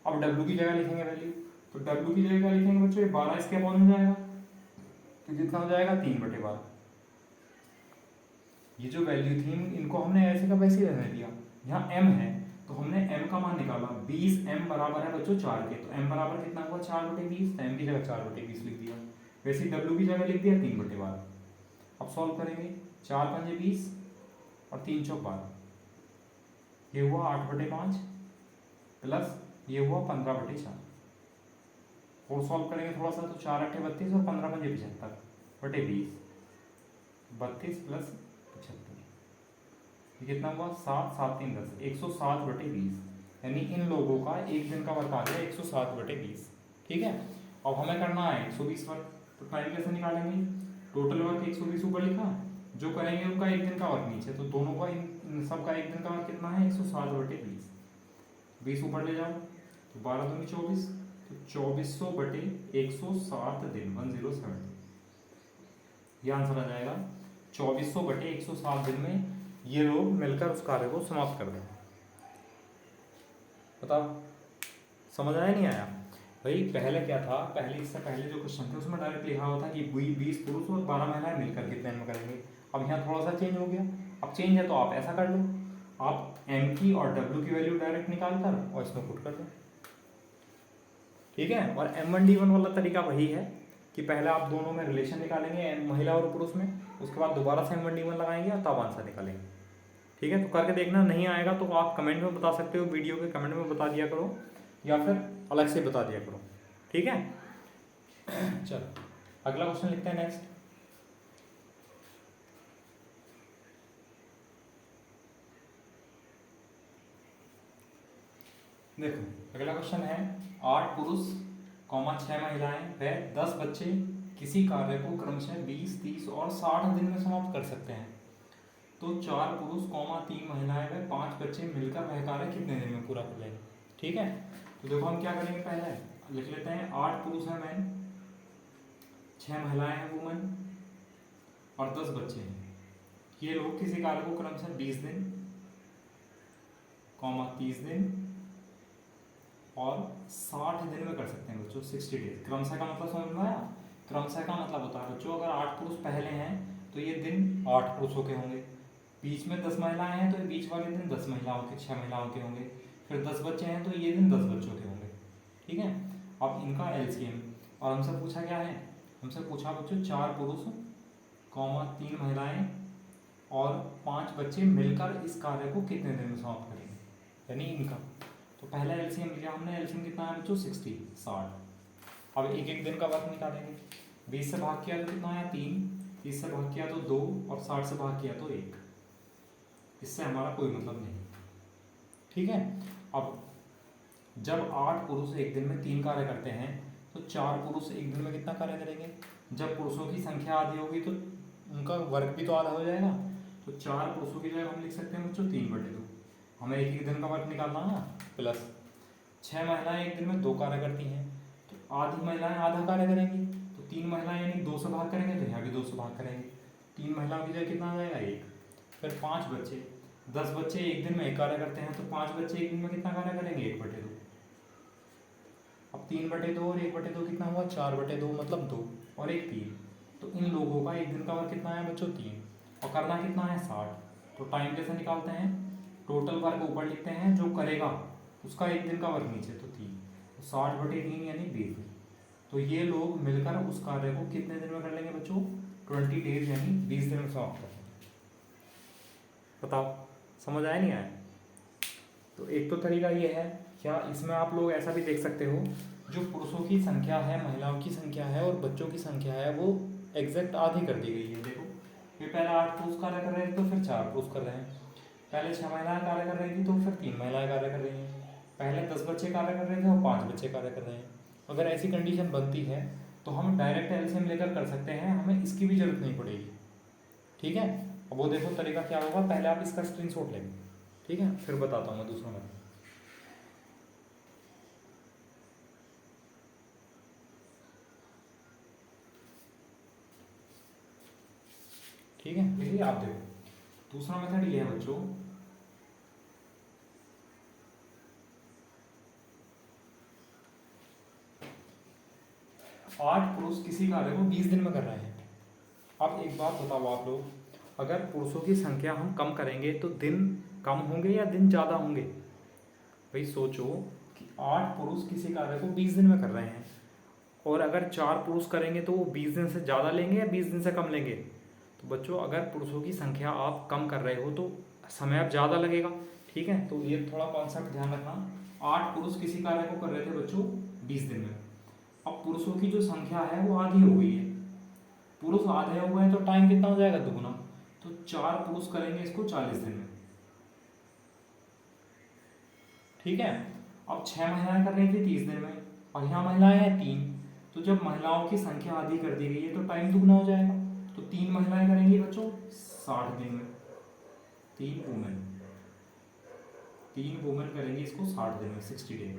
अब w की जगह लिखेंगे वैल्यू, तो w की जगह क्या लिखेंगे बच्चों, 12 इसके अपॉन हो जाएगा, तो कितना हो जाएगा 3/12। ये जो वैल्यू थी इनको हमने ऐसे का वैसे ही रहने दिया। यहाँ m है तो हमने m का मान निकाला, 20m बराबर है बच्चों 4 के, तो m बराबर कितना हुआ 4/20, तो m की जगह 4/20 लिख दिया, वैसे ही w की जगह लिख दिया 3/12। अब सॉल्व करेंगे, 4 पंजे 20 और 3 चौक 12, ये हुआ 8/5 प्लस ये हुआ 15/4, और सॉल्व करेंगे थोड़ा सा, तो 4 8 32 और 15 पंजे 75/20, 32 प्लस 75, ये कितना हुआ 7 7 3 10, 160/20, यानी इन लोगों का एक दिन का वर्क आ गया 160/20। ठीक है, अब हमें करना है 120 वर्क, तो टाइम कैसे निकालेंगे, टोटल वर्क 120 ऊपर लिखा, जो करेंगे उनका एक दिन का वर्क नीचे, तो दोनों का इन सब का एक दिन का वर्क कितना है 160/20, 20 ऊपर ले जाओ तो 12 दूनी 24, तो 2400/160 दिन 1070, ये आंसर आ जाएगा 2400/160 दिन में ये लोग मिलकर उस कार्य को समाप्त कर दें। बताओ समझ आया नहीं आया? भाई पहले क्या था, पहले इससे पहले जो क्वेश्चन थे उसमें डायरेक्ट लिखा हुआ था कि 20 पुरुष और 12 महिलाएं मिलकर कितने में करेंगे। अब यहाँ थोड़ा सा चेंज हो गया, अब चेंज है तो आप ऐसा कर लो, आप m की और w की वैल्यू डायरेक्ट निकाल कर और इसमें पुट कर दो, ठीक है। और M1D1 वाला तरीका वही है कि पहले आप दोनों में रिलेशन निकालेंगे महिला और पुरुष में, उसके बाद दोबारा से M1D1 लगाएंगे और तब आंसर निकालेंगे, ठीक है। तो करके देखना, नहीं आएगा तो आप कमेंट में बता सकते हो, वीडियो के कमेंट में बता दिया करो या फिर अलग से बता दिया करो, ठीक है। चलो अगला क्वेश्चन लिखते हैं नेक्स्ट। देखो अगला क्वेश्चन है 8 पुरुष 6 महिलाएं व 10 बच्चे किसी कार्य को क्रमशः 20, 30 और 60 दिन में समाप्त कर सकते हैं, तो 4 पुरुष 3 महिलाएं व 5 बच्चे मिलकर वह कार्य कितने दिन में पूरा कर लेंगे, ठीक है। तो देखो हम क्या करेंगे, पहले लिख लेते हैं 8 पुरुष हैं मैन, 6 महिलाएं हैं वुमन और 10 बच्चे हैं। ये लोग किसी कार्य को क्रमशः 20 दिन, 30 दिन और 60 दिन में कर सकते हैं बच्चों, 60 डेज। क्रमशः का मतलब समझ में आया? क्रमशः का मतलब होता है बच्चों, अगर 8 पुरुष पहले हैं तो ये दिन 8 पुरुषों के होंगे, बीच में 10 महिलाएं हैं तो ये बीच वाले दिन 10 महिलाओं के, 6 महिलाओं के होंगे, फिर 10 बच्चे हैं तो ये दिन 10 बच्चों के होंगे, ठीक है। अब इनका एलसीएम, और हमसे पूछा क्या है, हमसे पूछा बच्चों 4 पुरुष 3 महिलाएं और 5 बच्चे मिलकर इस कार्य को कितने दिन में समाप्त करेंगे, यानी इनका। तो पहला एलसीएम लिया हमने, एलसीएम कितना है बच्चों 60। अब एक एक दिन का वर्क निकालेंगे, 20 से भाग किया तो कितना आया 3, 30 से भाग किया तो 2 और 60 से भाग किया तो 1। इससे हमारा कोई मतलब नहीं, ठीक है। अब जब 8 पुरुष एक दिन में 3 कार्य करते हैं तो 4 पुरुष एक दिन में कितना कार्य करेंगे, जब पुरुषों की संख्या आधी होगी तो उनका वर्क भी तो आधा हो जाएगा, तो 4 पुरुषों की जगह हम लिख सकते हैं बच्चों 3/2, हमें एक एक दिन का वर्क निकालना है ना। प्लस 6 महिलाएं एक दिन में 2 कार्य करती हैं, तो आधी महिलाएं आधा कार्य करेंगी, तो 3 महिलाएं यानी 2 से भाग करेंगे तो यहाँ भी 2 से भाग करेंगे, 3 महिलाओं की जगह कितना आ जाएगा 1। फिर 5 बच्चे, 10 बच्चे एक दिन में 1 कार्य करते हैं, तो 5 बच्चे एक दिन में कितना कार्य करेंगे 1/2। अब 3/2 और 1/2 कितना हुआ 4/2, मतलब 2 और 1 3, तो इन लोगों का एक दिन का वर्क कितना है बच्चों 3, और करना कितना है 60। तो टाइम कैसे निकालते हैं, टोटल वर्क ऊपर लिखते हैं, जो करेगा उसका एक दिन का वर्क नीचे, तो 3, तो 60/3 यानी 20 दिन। तो ये लोग मिलकर उस कार्य को कितने दिन में कर लेंगे बच्चों, 20 डेज यानी 20 दिन में समाप्त कर लेंगे। बताओ समझ आया नहीं आया? तो एक तो तरीका ये है, क्या इसमें आप लोग ऐसा भी देख सकते हो, जो पुरुषों की संख्या है, महिलाओं की संख्या है और बच्चों की संख्या है वो एग्जैक्ट आधी कर दी गई है। देखो ये पहले 8 पुरुष कार्य कर रहे थे तो फिर 4 पुरुष कर रहे हैं, पहले 6 महिलाएं कार्य कर रही थी तो फिर 3 महिलाएं कार्य कर रही हैं, पहले 10 बच्चे कार्य कर रहे थे और 5 बच्चे कार्य कर रहे हैं। अगर ऐसी कंडीशन बनती है तो हम डायरेक्ट एलसीएम लेकर कर सकते हैं, हमें इसकी भी जरूरत नहीं पड़ेगी, ठीक है। अब वो देखो तरीका क्या होगा, पहले आप इसका स्क्रीनशॉट लेंगे, ठीक है, फिर बताता हूँ मैं दूसरा मेथड। ठीक है, देखिए आप देखो दूसरा मेथड ये है बच्चों, 8 पुरुष किसी कार्य को 20 दिन में कर रहे हैं। अब एक बात बताओ आप लोग, अगर पुरुषों की संख्या हम कम करेंगे तो दिन कम होंगे या दिन ज़्यादा होंगे? भाई सोचो कि 8 पुरुष किसी कार्य को 20 दिन में कर रहे हैं, और अगर 4 पुरुष करेंगे तो वो 20 दिन से ज़्यादा लेंगे या 20 दिन से कम लेंगे? तो बच्चों अगर पुरुषों की संख्या आप कम कर रहे हो तो समय अब ज़्यादा लगेगा, ठीक है। तो ये थोड़ा कॉन्सेप्ट ध्यान रखना, 8 पुरुष किसी कार्य को कर रहे थे बच्चों 20 दिन में, अब पुरुषों की जो संख्या है वो आधी हो गई है, पुरुष आधे हो गए हैं तो टाइम कितना हो जाएगा दुगुना, तो 4 पुरुष करेंगे इसको 40 दिन में, ठीक है। अब 6 महिलाएं कर रही थी 30 दिन में और यहाँ महिलाएं हैं 3, तो जब महिलाओं की संख्या आधी कर दी गई है तो टाइम दुगना हो जाएगा, तो 3 महिलाएं करेंगी बच्चों 60 दिन में, 3 वुमेन करेंगी इसको 60 दिन में, 60 डेज,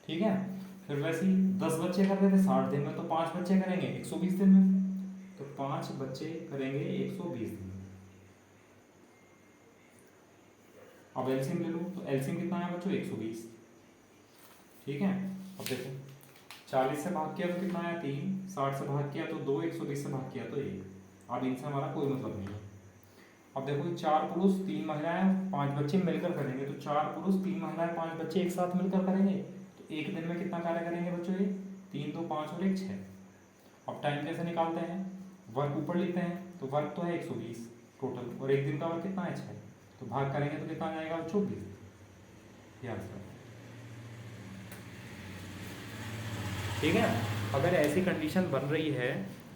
ठीक है। फिर वैसे ही 10 बच्चे कर रहे थे 60 दिन में, तो 5 बच्चे करेंगे 120 दिन में, तो 5 बच्चे करेंगे 120 दिन में। अब एलसीएम ले लो, तो एलसीएम कितना है बच्चों 120, ठीक है। अब देखो 40 से भाग किया तो कितना आया 3, 60 से भाग किया तो 2, 120 से भाग किया तो 1। अब इनसे हमारा कोई मतलब नहीं है, अब देखो 4 पुरुष 3 महिलाएं 5 बच्चे मिलकर करेंगे, तो 4 पुरुष 3 महिलाएं 5 बच्चे एक साथ मिलकर करेंगे, तो एक दिन में कितना कार्य करेंगे बच्चों ये? 3 2 5 और 1 6। अब टाइम कैसे निकालते हैं? वर्क ऊपर लिखते हैं, तो वर्क तो है 120 टोटल, और एक दिन का वर्क कितना है? 6। तो भाग करेंगे तो कितना आ जाएगा? 24। ये आंसर। ठीक है। अगर ऐसी कंडीशन बन रही है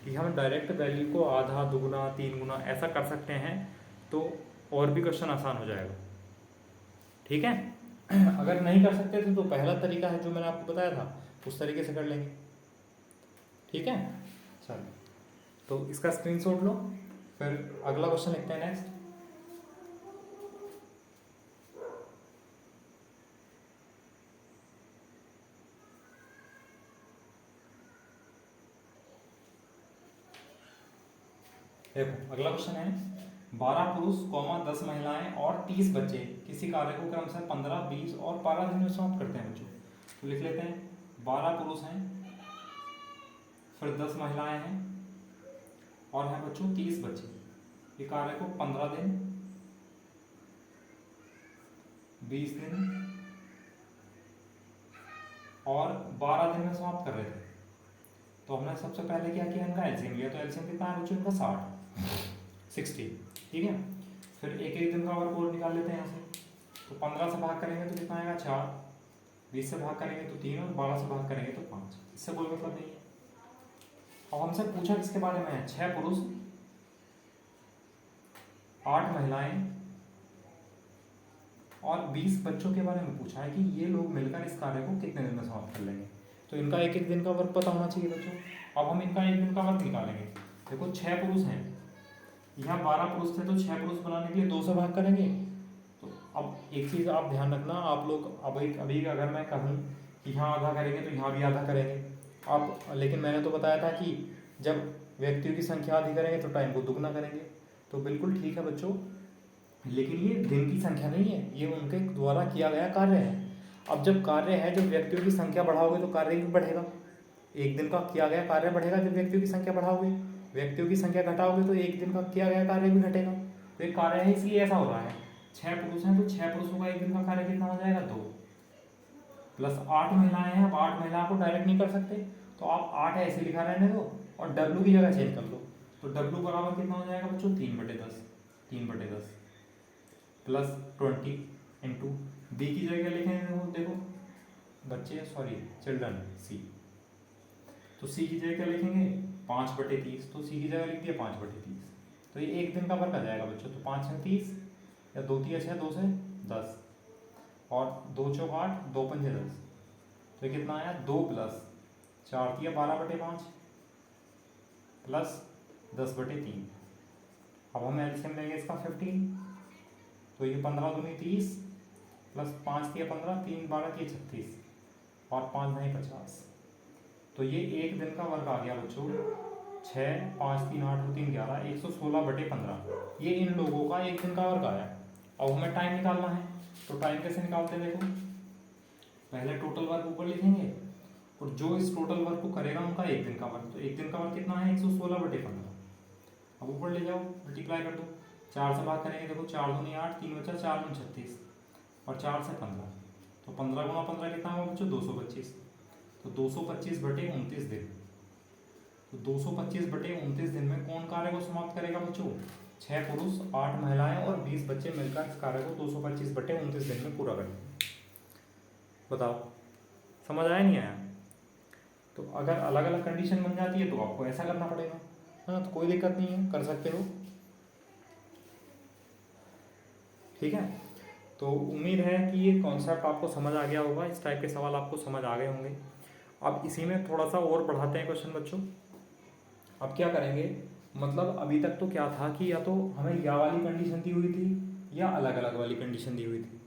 कि हम डायरेक्ट वैल्यू को आधा, दुगुना, 3 गुना ऐसा कर सकते हैं, तो और भी क्वेश्चन आसान हो जाएगा। ठीक है। अगर नहीं कर सकते थे तो पहला तरीका है जो मैंने आपको बताया था, उस तरीके से कर लेंगे। ठीक है। चलो, तो इसका स्क्रीनशॉट लो, फिर अगला क्वेश्चन लिखते हैं नेक्स्ट। देखो अगला क्वेश्चन है, 12 पुरुष, 10 महिलाएं और 30 बच्चे किसी कार्य को क्रमशः 15, 20 और 12 दिन में समाप्त करते हैं बच्चों। तो लिख लेते हैं 12 पुरुष हैं, फिर 10 महिलाएं हैं, और हैं बच्चों 30 बच्चे। ये कार्य को 15 दिन, 20 दिन और 12 दिन में समाप्त कर रहे थे। तो हमने सबसे पहले क्या किया? इनका एलसीएम लिया। तो एलसीएम कितना है बच्चों? इनका 60। ठीक है। फिर एक एक दिन का वर्क और निकाल लेते हैं यहाँ से। तो 15 से भाग करेंगे तो कितना आएगा? 4। 20 से भाग करेंगे तो 3, और 12 से भाग करेंगे तो 5। इससे कोई मतलब नहीं है। अब हमसे पूछा किसके बारे में है? 6 पुरुष, 8 महिलाएं और 20 बच्चों के बारे में पूछा है कि ये लोग मिलकर इस कार्य को कितने दिन में समाप्त कर लेंगे। तो इनका एक एक दिन का वर्क पता होना चाहिए बच्चों। अब हम इनका एक दिन का वर्क निकालेंगे। देखो 6 पुरुष हैं, यहाँ 12 पुरुष थे, तो 6 पुरुष बनाने के लिए 2 से भाग करेंगे। तो अब एक चीज़ आप ध्यान रखना, आप लोग अभी अगर मैं कहूँ कि यहाँ आधा करेंगे तो यहाँ भी आधा करेंगे आप, लेकिन मैंने तो बताया था कि जब व्यक्तियों की संख्या आधी करेंगे तो टाइम को दुगना करेंगे। तो बिल्कुल ठीक है बच्चों, लेकिन ये दिन की संख्या नहीं है, ये उनके द्वारा किया गया कार्य है। अब जब कार्य है, जब व्यक्तियों की संख्या बढ़ाओगे तो कार्य भी बढ़ेगा। एक दिन का किया गया कार्य बढ़ेगा जब व्यक्तियों की संख्या बढ़ाओगे, व्यक्तियों की संख्या घटाओगे तो एक दिन का किया गया कार्य भी घटेगा। तो एक कार्य है इसलिए ऐसा हो रहा है। 6 पुरुष हैं तो 6 पुरुषों का एक दिन का कार्य कितना हो जाएगा? 2 प्लस 8 महिलाएं हैं। अब 8 महिलाओं को डायरेक्ट नहीं कर सकते, तो आप 8 ऐसे लिखा रहने दो और W की जगह चेंज कर दो। तो W बराबर कितना हो जाएगा बच्चों? 3/10। 3/10 प्लस 20 इंटू बी की जगह लिखेंगे, देखो बच्चे, सॉरी चिल्ड्रन, सी। तो सी की जगह क्या लिखेंगे? 5/30। तो सी की जगह लिख दिया 5/30। तो ये एक दिन का वर्क आ जाएगा बच्चों। तो 5 से 30, या 2 3 6, 2 से 10, और 2 चौक 8, 2 पंजे 10। तो ये कितना आया? 2 प्लस 4 दिया 12/5 प्लस 10/3। अब हम एलसीएम लेंगे इसका 15। तो ये 15 दूनी 30 प्लस 5 दिया 15, 3 12 दिए 36, और 5 नहीं 50। तो ये एक दिन का वर्क आ गया बच्चों 6, 5 3 8 3 11, 116/15। ये इन लोगों का एक दिन का वर्क आया। अब हमें टाइम निकालना है, तो टाइम कैसे निकालते हैं? देखो पहले टोटल वर्क ऊपर लिखेंगे, और जो इस टोटल वर्क को करेगा उनका एक दिन का वर्क। तो एक दिन का वर्क कितना है? 116/15। अब ऊपर ले जाओ, मल्टीप्लाई कर दो। 4 से भाग करेंगे, देखो 4 दूनी 8, 3 बचा, 4 दूनी 36, और 4 से 15। तो 15 गुना 15 कितना होगा बच्चों? 225। तो 225/29 दिन। तो 225/29 दिन में कौन कार्य को समाप्त करेगा बच्चों? 6 पुरुष, 8 महिलाएं और 20 बच्चे मिलकर इस कार्य को 225/29 दिन में पूरा करेंगे। बताओ समझ आया नहीं आया? तो अगर अलग अलग कंडीशन बन जाती है तो आपको ऐसा करना पड़ेगा। हाँ, तो कोई दिक्कत नहीं है, कर सकते हो। ठीक है। तो उम्मीद है कि ये कॉन्सेप्ट आपको समझ आ गया होगा, इस टाइप के सवाल आपको समझ आ गए होंगे। अब इसी में थोड़ा सा और बढ़ाते हैं क्वेश्चन बच्चों। अब क्या करेंगे, मतलब अभी तक तो क्या था कि या तो हमें या वाली कंडीशन दी हुई थी या अलग अलग वाली कंडीशन दी हुई थी।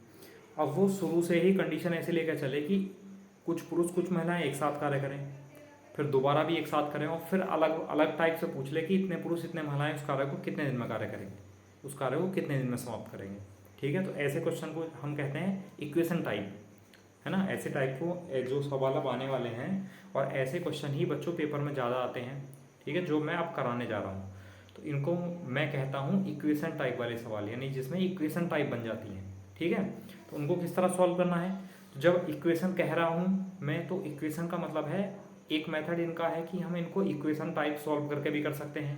अब वो शुरू से ही कंडीशन ऐसे लेकर चले कि कुछ पुरुष कुछ महिलाएं एक साथ कार्य करें, फिर दोबारा भी एक साथ करें, और फिर अलग अलग टाइप से पूछ ले कि इतने पुरुष इतने महिलाएं उस कार्य को कितने दिन में कार्य करेंगे, उस कार्य को कितने दिन में समाप्त करेंगे। ठीक है। तो ऐसे क्वेश्चन को हम कहते हैं इक्वेशन टाइप, है ना। ऐसे टाइप को जो सवाल अब आने वाले हैं, और ऐसे क्वेश्चन ही बच्चों पेपर में ज़्यादा आते हैं। ठीक है, जो मैं अब कराने जा रहा हूँ। तो इनको मैं कहता हूँ इक्वेशन टाइप वाले सवाल, यानी जिसमें इक्वेशन टाइप बन जाती हैं। ठीक है, तो उनको किस तरह सॉल्व करना है, तो जब इक्वेशन कह रहा हूँ मैं, तो इक्वेशन का मतलब है एक मेथड इनका है कि हम इनको इक्वेशन टाइप सॉल्व करके भी कर सकते हैं,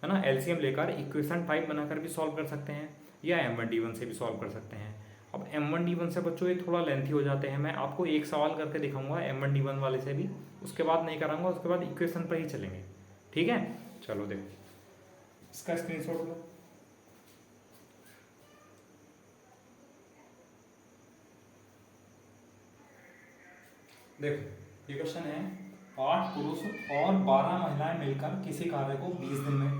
है ना, एलसीएम लेकर इक्वेशन टाइप बनाकर भी सॉल्व कर सकते हैं, या M1D1 से भी सॉल्व कर सकते हैं। अब M1D1 से बच्चों ये थोड़ा लेंथी हो जाते हैं, मैं आपको एक सवाल करके दिखाऊंगा M1D1 वाले से भी, उसके बाद नहीं कराऊंगा, उसके बाद इक्वेशन पर ही चलेंगे। ठीक है, चलो देखो इसका स्क्रीनशॉट लो। देखो ये क्वेश्चन है, 8 पुरुष और 12 महिलाएं मिलकर किसी कार्य को 20 दिन में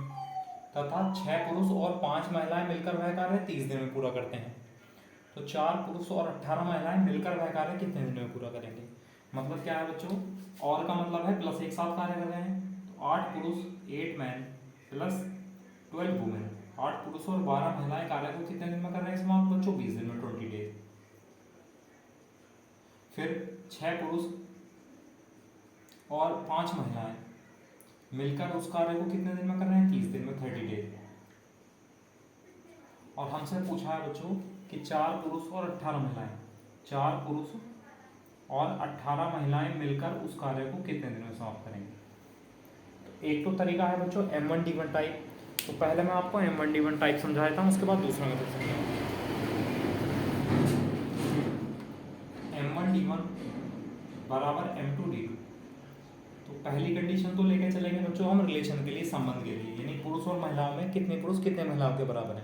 तथा 6 पुरुष और 5 महिलाएं मिलकर वह कार्य 30 दिन में पूरा करते हैं, तो 4 पुरुष और 18 महिलाएं मिलकर वह कार्य कितने दिन में पूरा करेंगे। मतलब क्या है बच्चों, और का मतलब है प्लस एक साथ कार्य कर रहे हैं, तो 8 पुरुष 8 मैन प्लस 12 वुमेन, 8 पुरुष और 12 महिलाएं कार्य को कितने दिन में कर रहे हैं समाप्त बच्चों, 20 दिन में, 20 डेज। फिर 6 पुरुष और 5 महिलाएं मिलकर उस कार्य को कितने दिन में कर रहे हैं, 30 दिन में, 30 डेज। और हमसे पूछा है बच्चों कि 4 पुरुष और 18 महिलाएं, 4 पुरुष और 18 महिलाएं मिलकर उस कार्य को कितने दिन में समाप्त करेंगे। तो एक तो तरीका है बच्चों M1D1 टाइप, तो पहले मैं आपको M1D1 टाइप समझा देता हूँ, उसके बाद दूसरा मेथड समझाऊंगा। M1D1 बराबर M2D2, तो पहली कंडीशन तो लेके चलेंगे बच्चों हम रिलेशन के लिए, संबंध के लिए, यानी पुरुष और महिलाओं में कितने पुरुष कितने महिलाओं के बराबर है।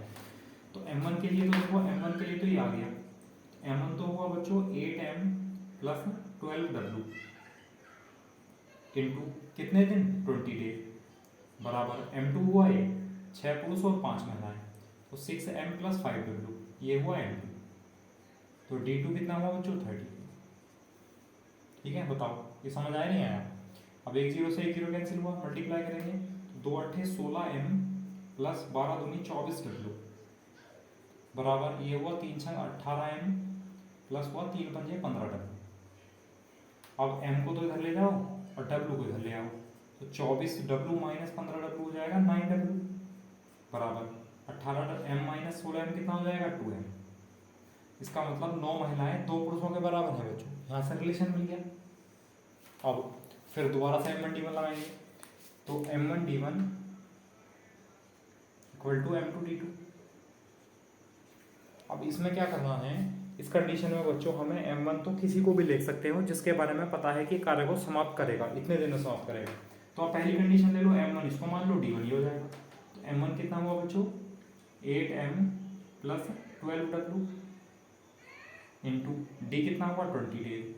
तो M1 के लिए तो देखो, M1 के लिए तो ये आ गया, M1 तो हुआ बच्चों 8M प्लस 12W इंटू कितने दिन, 20 डेज, बराबर M2 हुआ ये 6 पुरुष और 5 महिलाएं, तो 6M प्लस 5W, ये हुआ M2, तो D2 कितना हुआ बच्चों, 30। ठीक है, बताओ ये समझ आया नहीं आया। अब एक जीरो से एक जीरो कैंसिल हुआ, मल्टीप्लाई करेंगे, तो 2 8 16M प्लस 12 दूनी 24W, बराबर ये हुआ 3 6 18M प्लस हुआ 3 5 15W। अब M को तो इधर ले जाओ और W को इधर ले आओ, तो 24W माइनस 15W हो जाएगा 9W, बराबर 18M माइनस 16M कितना हो जाएगा, 2M। इसका मतलब 9 महिलाएं 2 पुरुषों के बराबर है बच्चों, यहाँ से रिलेशन मिल गया। अब फिर दोबारा से M1D1 लगाएंगे, तो M1D1 इक्वल टू M2D2। अब इसमें क्या करना है, इस कंडीशन में बच्चों हमें M1 तो किसी को भी लिख सकते हो जिसके बारे में पता है कि कार्य को समाप्त करेगा, इतने दिन में समाप्त करेगा। तो आप पहली कंडीशन ले लो M1, इसको मान लो D1 ही हो जाएगा। तो M1 कितना हुआ बच्चों, 8M plus 12W into D कितना हुआ, 20 डेज,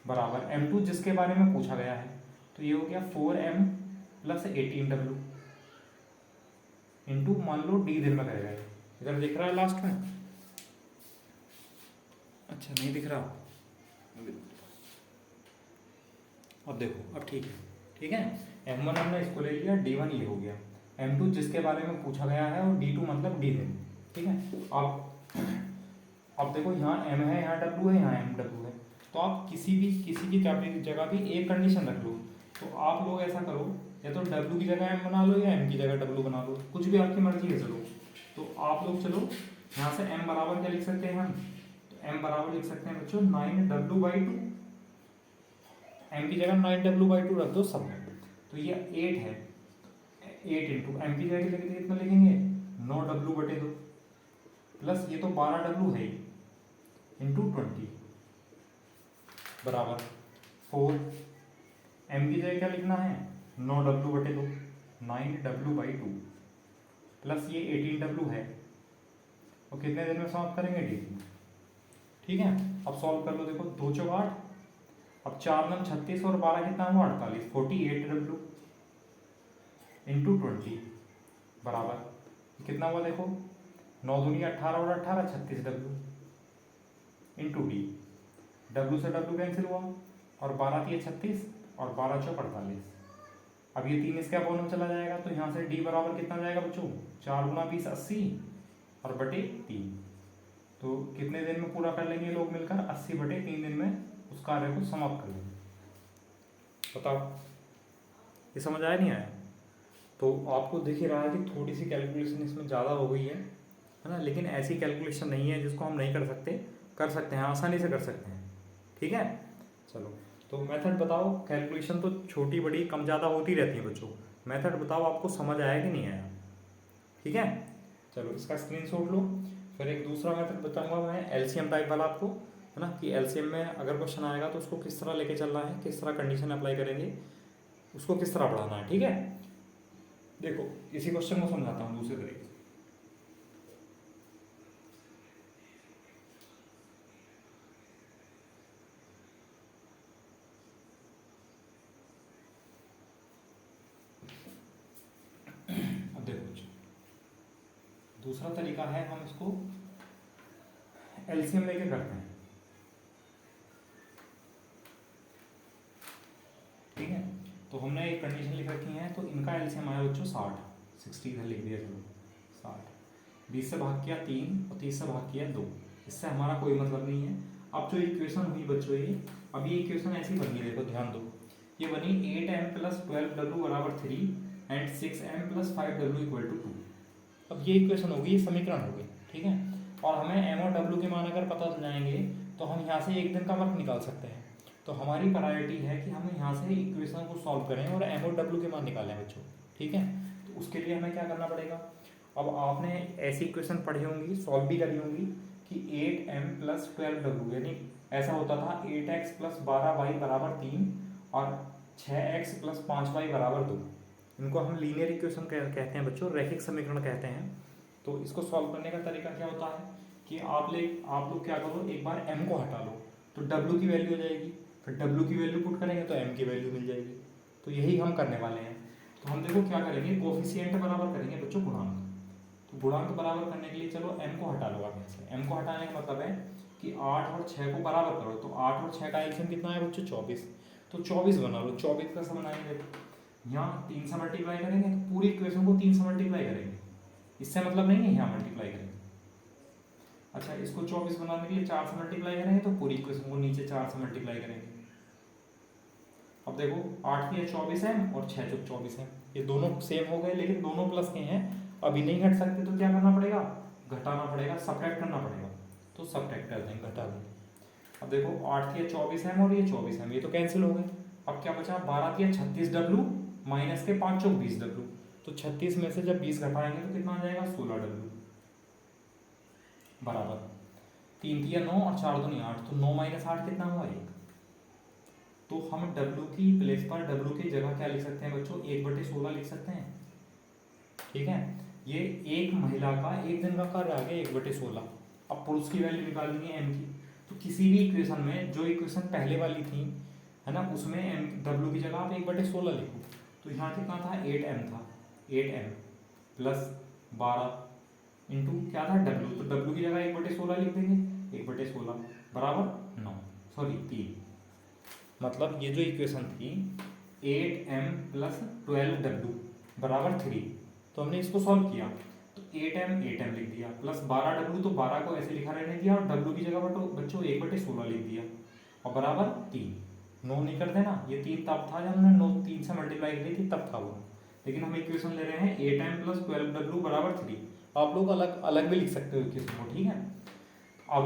बराबर M2 जिसके बारे में पूछा गया है, तो ये हो गया 4M प्लस 18W इंटू मान लो D दिन में करेगा, इधर दिख रहा है लास्ट में, अच्छा नहीं दिख रहा, अब देखो अब ठीक है। ठीक है, M1 हमने इसको ले लिया, D1 ये हो गया, M2 जिसके बारे में पूछा गया है और D2 मतलब D दिन। ठीक है, अब देखो यहाँ M है, यहाँ W है, यहाँ MW है, तो आप किसी की जगह भी एक कंडीशन रख लो। तो आप लोग ऐसा करो, या तो W की जगह M बना लो या M की जगह W बना लो, कुछ भी आपकी मर्जी है। चलो तो आप लोग चलो यहाँ से M बराबर क्या लिख सकते हैं हम, तो M बराबर लिख सकते हैं बच्चों 9W/2, M की जगह 9W/2 रख दो सब में, तो ये 8 है, 8 इंटू M की जगह कितना लिखेंगे, 9W/2 प्लस ये तो 12W है इंटू 20 बराबर 4। M की जगह क्या लिखना है, 9W/2, 9W/2 प्लस ये 18W है, और कितने दिन में समाप्त करेंगे, D। ठीक है, अब सॉल्व कर लो, देखो 2 चौक 8, अब 4 9 36 और 12 कितना हुआ, 48, 48W इंटू 20 बराबर कितना हुआ, देखो 9 दूनी 18 और 18 36W इंटू D, W से W कैंसिल हुआ, और 12 थी 36 और 12 चौक 48, अब ये 3 इसके अपोन में चला जाएगा, तो यहाँ से D बराबर कितना जाएगा बच्चों, 4 गुना 20 80 और बटे 3, तो कितने दिन में पूरा कर लेंगे लोग मिलकर, 80/3 दिन में उस कार्य को समाप्त कर लेंगे। बताओ ये समझ आया नहीं आया। तो आपको दिख ही रहा है कि थोड़ी सी कैलकुलेशन इसमें ज़्यादा हो गई है ना, लेकिन ऐसी कैलकुलेशन नहीं है जिसको हम नहीं कर सकते हैं, आसानी से कर सकते हैं। ठीक है, चलो तो मेथड बताओ। कैलकुलेशन तो छोटी बड़ी कम ज़्यादा होती रहती है बच्चों, मेथड बताओ आपको समझ आया कि नहीं आया। ठीक है, चलो इसका स्क्रीनशॉट लो। फिर एक दूसरा मेथड बताऊंगा मैं एलसीएम टाइप वाला आपको, है ना, कि एलसीएम में अगर क्वेश्चन आएगा तो उसको किस तरह लेके चलना है, किस तरह कंडीशन अप्लाई करेंगे, उसको किस तरह बढ़ाना है। ठीक है, देखो इसी क्वेश्चन को समझाता हूँ दूसरे तरीके से। अब देखो दूसरा तरीका है, हम इसको एलसीएम लेके करते हैं। ठीक है, तो हमने एक कंडीशन लिख रखी है, तो इनका एलसीएम आया बच्चों 60 इधर लिख दिया, चलो 60, 20 से भाग किया 3 और 30 से भाग किया 2, इससे हमारा कोई मतलब नहीं है। अब जो इक्वेशन हुई बच्चों ये, अब ये इक्वेशन ऐसी बनी, देखो ध्यान दो, ये बनी 8m + 12w बराबर 3 and 6m + 5w equal to 2। अब ये इक्वेशन होगी, ये समीकरण हो गई। ठीक है, और हमें एम और डब्ल्यू के मान अगर पता चल जाएंगे तो हम यहाँ से एक दिन का वर्क निकाल सकते हैं। तो हमारी प्रायोरिटी है कि हम यहाँ से इक्वेशन को सॉल्व करें और एम और डब्ल्यू के मान निकालें बच्चों। ठीक है, तो उसके लिए हमें क्या करना पड़ेगा, अब आपने ऐसी इक्वेशन पढ़ी होंगी, सॉल्व भी करी होंगी कि 8m + 12w, यानी ऐसा होता था 8x + 12y बराबर 3 और 6x + 5y बराबर 2। इनको हम लीनियर इक्वेशन कहते हैं बच्चों, रैखिक समीकरण कहते हैं। तो इसको सॉल्व करने का तरीका क्या होता है कि आप लोग क्या करो, एक बार m को हटा लो तो w की वैल्यू हो जाएगी, फिर w की वैल्यू पुट करेंगे तो m की वैल्यू मिल जाएगी। तो यही हम करने वाले हैं। तो हम देखो क्या करेंगे, कोफिशिएंट बराबर करेंगे बच्चों गुणांक। तो गुणांक बराबर करने के लिए चलो m को हटा लो। आप यहाँ से m को हटाने का मतलब है कि 8 और 6 को बराबर करो, तो 8 और 6 का एलसीएम कितना है बच्चों 24, तो 24 बना लो। 24 का सम बनाएंगे, देखो यहाँ 3 से मल्टीप्लाई करेंगे तो पूरी इक्वेशन को 3 से मल्टीप्लाई करेंगे, इससे मतलब नहीं है यहाँ मल्टीप्लाई करेंगे। अच्छा, इसको 24 बनाने के लिए 4 से मल्टीप्लाई करेंगे तो पूरी इक्वेशन को नीचे 4 से मल्टीप्लाई करेंगे। अब देखो 8 की 24 है और 6 चौक 24 है, ये दोनों सेम हो गए लेकिन दोनों प्लस के हैं, अभी नहीं हट सकते तो क्या करना पड़ेगा, घटाना पड़ेगा, सब्ट्रैक्ट करना पड़ेगा। तो सब्ट्रैक्ट कर देंगे, घटा देंगे। अब देखो 8 की 24 है और ये 24 है, ये तो कैंसिल हो गए। अब क्या बचा, 12 की 36w माइनस के 5 चौक 20w, तो 36 में से जब 20 घटाएंगे तो कितना आ जाएगा 16w बराबर 3 की 9 और 4 दूनी 8, तो 9 - 8 कितना हुआ 1। तो हम w की प्लेस पर w की जगह क्या लिख सकते हैं बच्चों, 1/16 लिख सकते हैं। ठीक है, ये एक महिला का एक दिन का कार्य आ गया 1/16। अब पुरुष की वैल्यू निकालनी है m की, तो किसी भी इक्वेशन में जो इक्वेशन पहले वाली थी, है ना, उसमें m w की जगह आप 1/16 लिखो। तो यहाँ कितना था 8m था, 8m + 12 इंटू क्या था w, तो w की जगह 1/16 लिख देंगे, 1/16 बराबर 9, सॉरी 3। मतलब ये जो इक्वेशन थी 8m + 12w बराबर 3, तो हमने इसको सॉल्व किया तो 8m लिख दिया प्लस 12w, तो 12 को ऐसे लिखा रहने दिया और w की जगह पर तो बच्चों 1/16 लिख दिया और बराबर 3। 9 नहीं कर देना, ये 3 तब था जब हमने 9 3 से मल्टीप्लाई की थी तब था वो, लेकिन हम इक्वेशन ले रहे हैं 8m + 12w बराबर 3। आप लोग अलग अलग भी लिख सकते हो इक्वेशन को। ठीक है, अब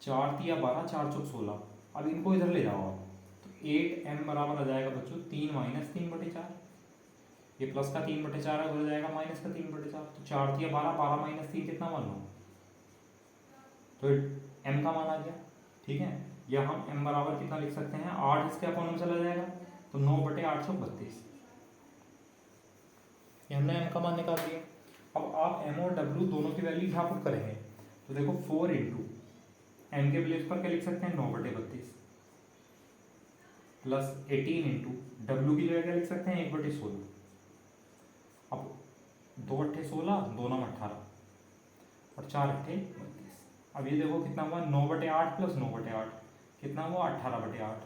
4 × 12 4 चौक 16, अब इनको इधर ले जाओ आप, तो 8m बराबर आ जाएगा बच्चों 3 - 3/4, ये प्लस का 3/4 है, उधर जाएगा माइनस का 3/4, तो 4 × 12 12 - 3 कितना मान लो, तो m का मान आ गया। ठीक है, या हम m बराबर कितना लिख सकते हैं, 8 इसके अपॉन में चला जाएगा तो 9/8 32, ये हमने m का मान निकाल दिया। अब आप m और w दोनों की वैल्यू यहाँ पुट करेंगे, तो देखो 4 × m के प्लेस पर क्या लिख सकते हैं 9/32 प्लस 18 × w की जगह क्या लिख सकते हैं 1/16। अब 2 × 8 = 16, 2 × 9 = 18 और 4 × 8 = 32। अब ये देखो कितना हुआ 9/8 प्लस 9/8 कितना हुआ 18/8,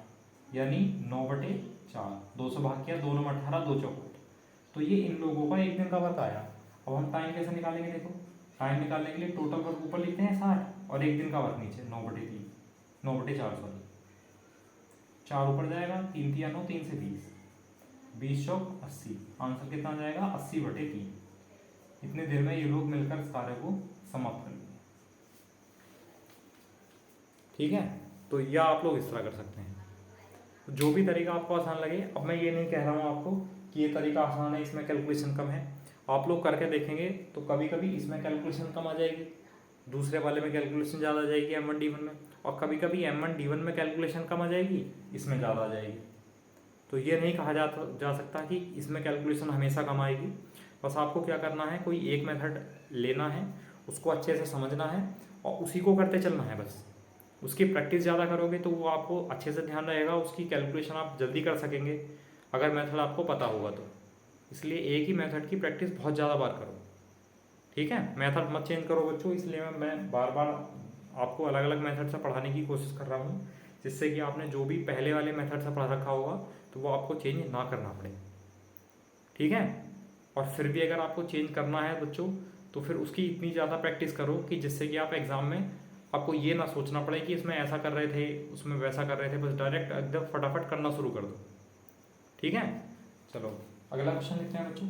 यानी 9/4, 2 से भाग किया 2 × 9 = 18, 2 चौक 8। तो ये इन लोगों का एक दिन का वर्क आया। अब हम टाइम कैसे निकालेंगे, देखो टाइम निकालने के लिए टोटल वर्क ऊपर लिखते हैं 60 और एक दिन का वर्क नीचे 9/3 9/4 सॉरी, 4 ऊपर जाएगा, 3 × 9 = 3 से 20, 20 चौक 80, आंसर कितना आ जाएगा 80/3। इतनी देर में ये लोग मिलकर इस कार्य को समाप्त कर लेंगे। ठीक है, तो यह आप लोग इस तरह कर सकते हैं, जो भी तरीका आपको आसान लगे। अब मैं ये नहीं कह रहा हूँ आपको कि ये तरीका आसान है, इसमें कैलकुलेशन कम है। आप लोग करके देखेंगे तो कभी कभी इसमें कैलकुलेशन कम आ जाएगी, दूसरे वाले में कैलकुलेशन ज़्यादा आ जाएगी M1D1 में, और कभी कभी M1D1 में कैलकुलेशन कम आ जाएगी, इसमें ज़्यादा आ जाएगी। तो ये नहीं कहा जा सकता कि इसमें कैलकुलेशन हमेशा कम आएगी। बस आपको क्या करना है, कोई एक मेथड लेना है, उसको अच्छे से समझना है और उसी को करते चलना है। बस उसकी प्रैक्टिस ज़्यादा करोगे तो वो आपको अच्छे से ध्यान रहेगा, उसकी कैलकुलेशन आप जल्दी कर सकेंगे अगर मेथड आपको पता होगा तो। इसलिए एक ही मेथड की प्रैक्टिस बहुत ज़्यादा बार करो। ठीक है, मेथड मत चेंज करो बच्चों। इसलिए मैं बार बार आपको अलग अलग मेथड से पढ़ाने की कोशिश कर रहा हूँ, जिससे कि आपने जो भी पहले वाले मेथड से पढ़ा रखा होगा तो वो आपको चेंज ना करना पड़े। ठीक है, और फिर भी अगर आपको चेंज करना है बच्चों तो फिर उसकी इतनी ज़्यादा प्रैक्टिस करो कि जिससे कि आप एग्ज़ाम में आपको ये ना सोचना पड़े कि इसमें ऐसा कर रहे थे उसमें वैसा कर रहे थे, बस डायरेक्ट एकदम फटाफट करना शुरू कर दो। ठीक है, चलो अगला क्वेश्चन लिखते हैं बच्चों,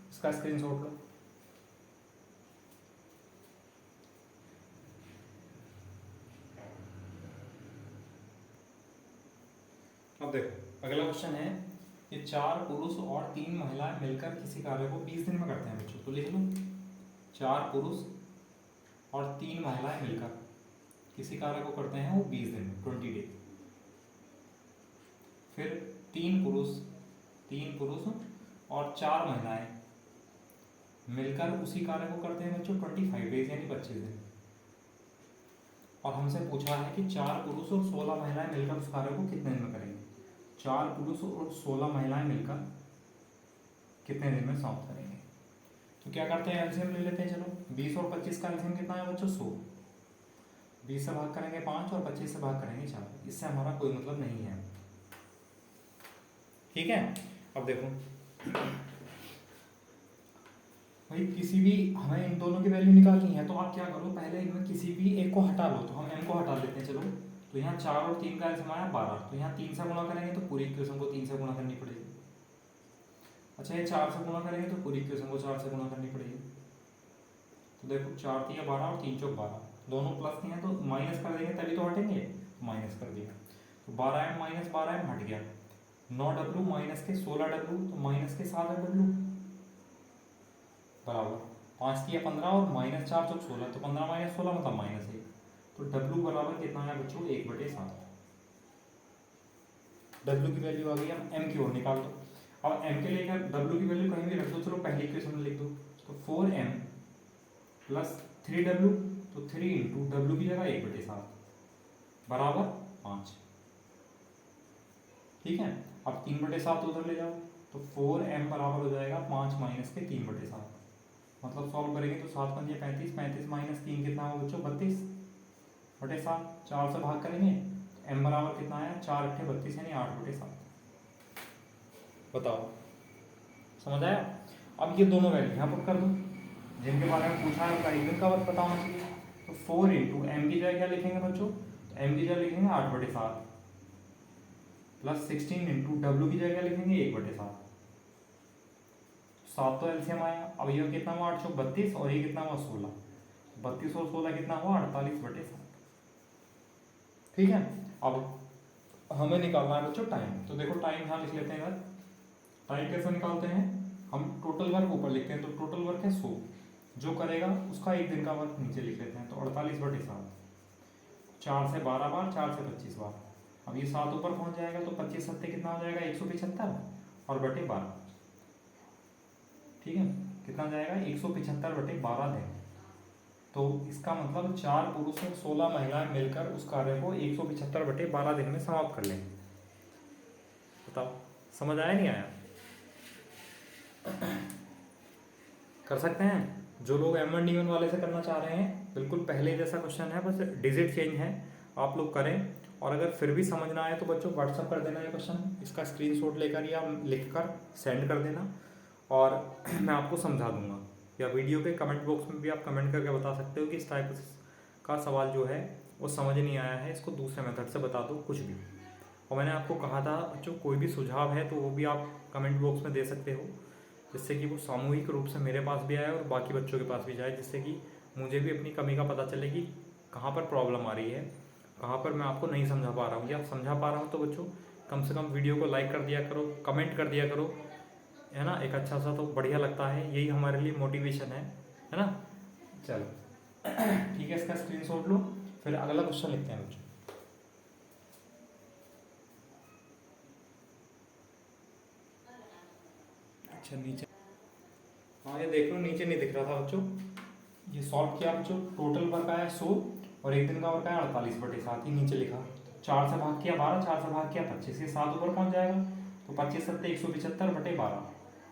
इसका स्क्रीनशॉट लो। अब देखो अगला क्वेश्चन है, ये 4 पुरुष और 3 महिलाएं मिलकर किसी कार्य को 20 दिन में करते हैं बच्चों। तो लिख लो 4 पुरुष और 3 महिलाएं मिलकर किसी कार्य को करते हैं वो 20 दिन में, 20 डेज। फिर 3 पुरुष और 4 महिलाएं मिलकर उसी कार्य को करते हैं बच्चों 25 डेज यानी 25 दिन। और हमसे पूछा है कि 4 पुरुष और 16 महिलाएं मिलकर उस कार्य को कितने दिन में करेंगे। 4 पुरुष और 16 महिलाएं मिलकर कितने दिन में समाप्त करेंगे। तो क्या करते हैं, एलसीएम ले लेते हैं। चलो 20 और 25 का एलसीएम कितना है बच्चों 100। 20 से भाग करेंगे 5 और 25 से भाग करेंगे 4। इससे हमारा कोई मतलब नहीं है। ठीक है, अब देखो भाई किसी भी हमें इन दोनों की वैल्यू निकालनी है तो आप क्या करो, पहले इनमें किसी भी एक को हटा लो। तो हम m को हटा लेते हैं। चलो तो यहाँ 4 और 3 का एलसीएम आया 12, तो यहाँ 3 से गुणा करेंगे तो पूरी इक्वेशन को 3 से गुणा करनी पड़ेगी। अच्छा ये 4 से गुणा करेंगे तो पूरी इक्वेशन को 4 से गुणा करनी पड़ेगी। तो देखो 4 3 12 और 3 चौक 12, दोनों प्लस नहीं है तो माइनस कर देंगे तभी तो हटेंगे। माइनस कर दिया तो 12m माइनस 12m हट गया। 9w माइनस के 16w तो माइनस के 7w बराबर 5 3 15 और माइनस 4 चौक 16, तो 15 माइनस 16 मतलब माइनस 1। तो w बराबर कितना है बच्चों 1/7। w की वैल्यू आ गई। हम m की ओर निकाल दो। अब m के लेकर w की वैल्यू कहीं भी रख दो। चलो पहली इक्वेशन में लिख दो। तो 4m प्लस 3w, तो 3 इंटू डब्ल्यू की जगह 1/7 बराबर 5। ठीक है, अब 3/7 उधर ले जाओ तो 4m बराबर हो जाएगा 5 माइनस के 3/7। मतलब सॉल्व करेंगे तो 7 5 35, 35 माइनस 3 कितना होगा बच्चों 32/7। 4 से भाग करेंगे तो m बराबर कितना आया 4 8 32 यानी 8/7। बताओ समझ आया। अब ये दोनों वैल्यू यहाँ पुट कर दो जिनके बारे में पूछा है, उनका इवन का वर्क पता होना चाहिए। तो 4 इंटू एम की जगह क्या लिखेंगे बच्चों, एम की जगह लिखेंगे 8/7 प्लस 16 इंटू डब्ल्यू की जगह क्या लिखेंगे 1/7। 7 तो एलसीएम आया। अब ये कितना हुआ 8 32 और ये कितना हुआ 16। 32 और 16 कितना हुआ 48/7। ठीक है, अब हमें निकालना है बच्चों टाइम। तो देखो टाइम यहाँ लिख लेते हैं इधर। टाइम कैसे निकालते हैं, हम टोटल वर्क ऊपर लिखते हैं। तो टोटल वर्क है 100, जो करेगा उसका एक दिन का वर्क नीचे लिख लेते हैं। तो 48/7, 4 से 12 बार, 4 से 25 बार। अब ये 7 ऊपर पहुंच जाएगा तो 25 सत्ते कितना हो जाएगा 175 और बटे 12। ठीक है, कितना जाएगा 175/12 दिन। तो इसका मतलब 4 पुरुष और 16 महिलाएं मिलकर उस कार्य को 175/12 दिन में समाप्त कर लेंगे। बताओ समझ आया नहीं आया। कर सकते हैं जो लोग M1D1 वाले से करना चाह रहे हैं, बिल्कुल पहले जैसा क्वेश्चन है, बस डिजिट चेंज है। आप लोग करें और अगर फिर भी समझ ना आए तो बच्चों व्हाट्सअप कर देना ये क्वेश्चन, इसका स्क्रीनशॉट लेकर या लिखकर सेंड कर देना और मैं आपको समझा दूंगा। या वीडियो के कमेंट बॉक्स में भी आप कमेंट करके बता सकते हो कि इस टाइप का सवाल जो है वो समझ नहीं आया है, इसको दूसरे मेथड से बता दो कुछ भी। और मैंने आपको कहा था जो कोई भी सुझाव है तो वो भी आप कमेंट बॉक्स में दे सकते हो, जिससे कि वो सामूहिक रूप से मेरे पास भी आए और बाकी बच्चों के पास भी जाए, जिससे कि मुझे भी अपनी कमी का पता चले कि कहाँ पर प्रॉब्लम आ रही है, कहाँ पर मैं आपको नहीं समझा पा रहा हूँ। या आप समझा पा रहा हूँ तो बच्चों कम से कम वीडियो को लाइक कर दिया करो, कमेंट कर दिया करो, है ना। एक अच्छा सा तो बढ़िया लगता है, यही हमारे लिए मोटिवेशन है ना। चलो ठीक है, इसका स्क्रीनशॉट लो, फिर अगला क्वेश्चन लिखते हैं बच्चों। अच्छा नीचे, हाँ ये देख लो नीचे नहीं दिख रहा था बच्चों, ये सॉल्व किया बच्चों। टोटल वर्क आया 100 और एक दिन का वर्क आया 48/7 ही नीचे लिखा। 4 से भाग किया 12, 4 से भाग किया 25, ये 7 ऊपर पहुंच जाएगा। तो 25 सत्ते 175/12,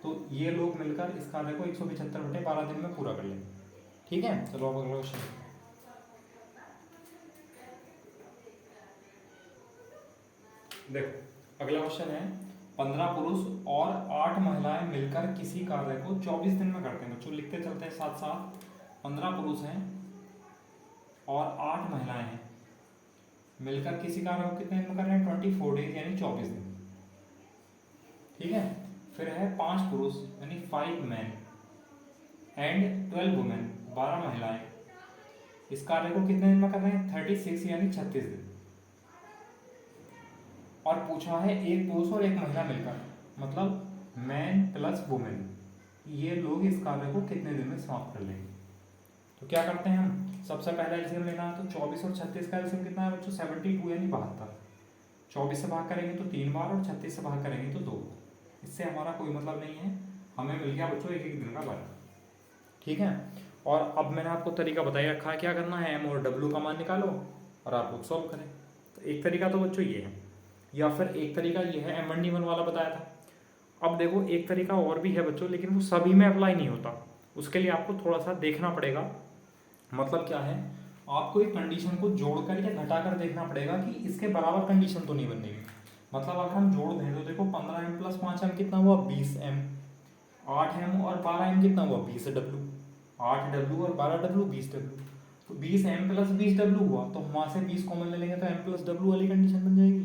तो ये लोग मिलकर इस कार्य को 175/12 दिन में पूरा कर लेंगे। ठीक है, चलो अब अगला क्वेश्चन। देखो अगला क्वेश्चन है, 15 पुरुष और 8 महिलाएं मिलकर किसी कार्य को 24 दिन में करते हैं। बच्चों लिखते चलते हैं साथ साथ। 15 पुरुष हैं और 8 महिलाएं हैं, मिलकर किसी कार्य को कितने दिन में कर रहे हैं? 24 डेज यानी 24 दिन। ठीक है, फिर है 5 पुरुष यानी 5 मैन एंड 12 वुमेन, 12 महिलाएं, इस कार्य को कितने दिन में कर रहे हैं? 36 यानी 36 दिन। और पूछा है एक पुरुष और एक महिला मिलकर, मतलब मैन प्लस वुमेन, ये लोग इस कार्य को कितने दिन में समाप्त कर लेंगे। तो क्या करते हैं हम, सबसे पहले एलसीएम लेना है। तो 24 और 36 का एलसीएम कितना है बच्चों? 72 यानी 72। 24 से भाग करेंगे तो 3 बार और 36 से भाग करेंगे तो 2। इससे हमारा कोई मतलब नहीं है, हमें मिल गया बच्चों एक एक दिन का वर्क। ठीक है, और अब मैंने आपको तरीका बताया रखा है क्या करना है, एम और डब्ल्यू का मान निकालो और आप लोग सॉल्व करें। तो एक तरीका तो बच्चों ये है, या फिर एक तरीका ये है M1D1 वाला बताया था। अब देखो एक तरीका और भी है बच्चों, लेकिन वो सभी में अप्लाई नहीं होता, उसके लिए आपको थोड़ा सा देखना पड़ेगा। मतलब क्या है, आपको एक कंडीशन को जोड़कर या घटाकर देखना पड़ेगा कि इसके बराबर कंडीशन तो नहीं बन रही। मतलब अगर हम जोड़ दें तो देखो 15m + 5m कितना हुआ? 20m। 8m और 12m कितना हुआ? 20w। 8w और 12w 20w, तो 20m + 20w हुआ, तो वहाँ से 20 कॉमन ले लेंगे तो m + w वाली कंडीशन बन जाएगी।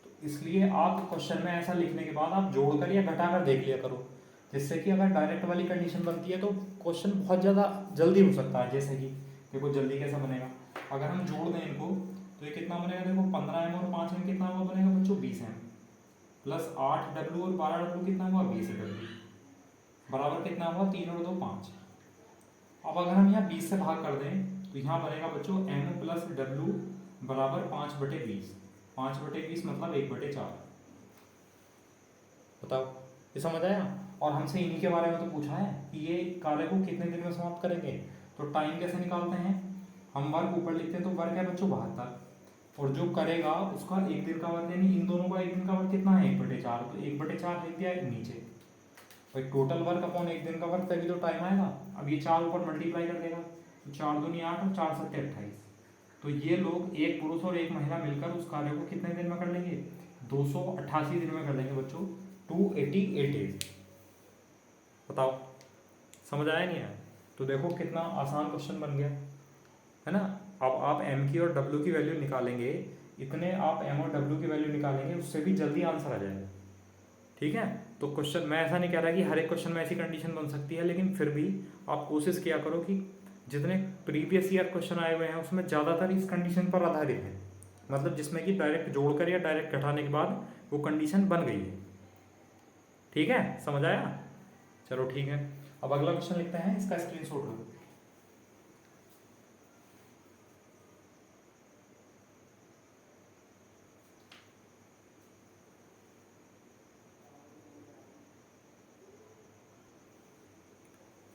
तो इसलिए आप क्वेश्चन में ऐसा लिखने के बाद आप जोड़कर या घटाकर देख लिया करो, जिससे कि अगर डायरेक्ट वाली कंडीशन बनती है तो क्वेश्चन बहुत ज़्यादा जल्दी हो सकता है। जैसे कि देखो जल्दी कैसा बनेगा, अगर हम जोड़ दें इनको तो ये कितना बनेगा? देखो 15m और 5m कितना हुआ बनेगा बच्चों? 20m प्लस 8w और 12w कितना हुआ? 20w, बराबर कितना हुआ? 3 और 2 5। अब अगर हम यहाँ 20 से भाग कर दें तो यहाँ बनेगा बच्चों m + w बराबर 5/20। 5/20 मतलब 1/4। बताओ ये समझ आया? और हमसे इन्हीं के बारे में तो पूछा है कि ये कार्य को कितने दिन में समाप्त करेंगे। तो टाइम कैसे निकालते हैं, हम वर्क ऊपर लिखते हैं, तो वर्क है बच्चों 72, और जो करेगा उसका एक दिन का वर्क, यानी इन दोनों का एक दिन का वर्क कितना है? 1/4, तो 1/4 लिख दिया नीचे। भाई टोटल वर्क अपॉन एक दिन का वर्क, तभी तो टाइम आएगा। अब ये 4 ऊपर मल्टीप्लाई कर देगा, तो 4 दूनी 8 और 4 सत्ते 28। तो ये लोग एक पुरुष और एक महिला मिलकर उस कार्य को कितने दिन में कर लेंगे? 288 दिन में कर लेंगे बच्चों, 288 डेज। बताओ समझ आया नहीं आया? तो देखो कितना आसान क्वेश्चन बन गया है ना। अब आप m की और w की वैल्यू निकालेंगे, इतने आप m और w की वैल्यू निकालेंगे, उससे भी जल्दी आंसर आ जाएगा। ठीक है, तो क्वेश्चन मैं ऐसा नहीं कह रहा कि हर एक क्वेश्चन में ऐसी कंडीशन बन सकती है, लेकिन फिर भी आप कोशिश किया करो कि जितने प्रीवियस ईयर क्वेश्चन आए हुए हैं उसमें ज़्यादातर इस कंडीशन पर आधारित है, मतलब जिसमें कि डायरेक्ट जोड़कर या डायरेक्ट घटाने के बाद वो कंडीशन बन गई है। ठीक है, समझ आया? चलो ठीक है, अब अगला क्वेश्चन लिखते हैं, इसका स्क्रीनशॉट लो।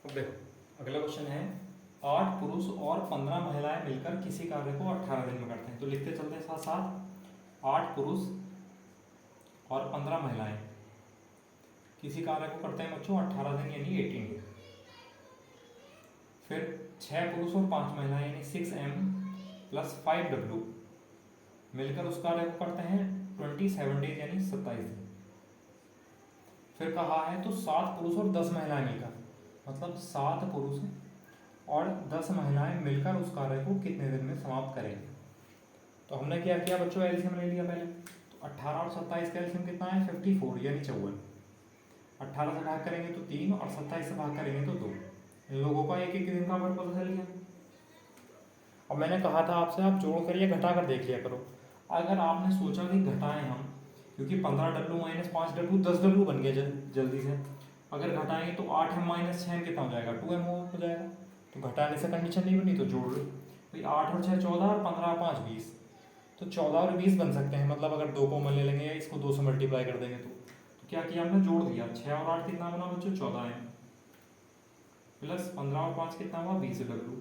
अब देखो अगला क्वेश्चन है, 8 पुरुष और 15 महिलाएं मिलकर किसी कार्य को 18 दिन में करते हैं। तो लिखते चलते हैं साथ साथ। 8 पुरुष और 15 महिलाएं किसी कार्य को करते हैं बच्चों 18 दिन यानी 18 डेज। फिर 6 पुरुष और 5 महिलाएं यानी 6m + 5w मिलकर उस कार्य को करते हैं 27 डेज यानी 27 दिन। फिर कहा है तो 7 पुरुष और 10 महिलाएं मिलकर, मतलब 7 पुरुष और 10 महिलाएं मिलकर उस कार्य को कितने दिन में समाप्त करेंगे। तो हमने क्या किया बच्चों, एलसीएम ले लिया पहले। 18 और 27 का एलसीएम कितना है 54 यानी 54। 18 से भाग करेंगे तो 3 और 27 से भाग करेंगे तो 2। इन लोगों का एक एक दिन का वर्क पता चल गया। अब मैंने कहा था आपसे आप जोड़ कर या घटा कर देख लिया करो। अगर आपने सोचा कि घटाएं हम, क्योंकि 15W माइनस 5W 10W बन गया जल्दी से, अगर घटाएंगे तो 8M माइनस 6M कितना हो जाएगा 2M हो जाएगा। तो घटाने से कंडीशन नहीं बनी तो जोड़ लो भाई, 8 और 6 14 और 15 और 5 20, तो 14 और 20 बन सकते हैं। मतलब अगर 2 कॉमन ले लेंगे या इसको 2 से मल्टीप्लाई कर देंगे तो क्या किया हमने, जोड़ दिया। 6 और 8 कितना बना बच्चों 14M प्लस 15 और 5 कितना हुआ 20W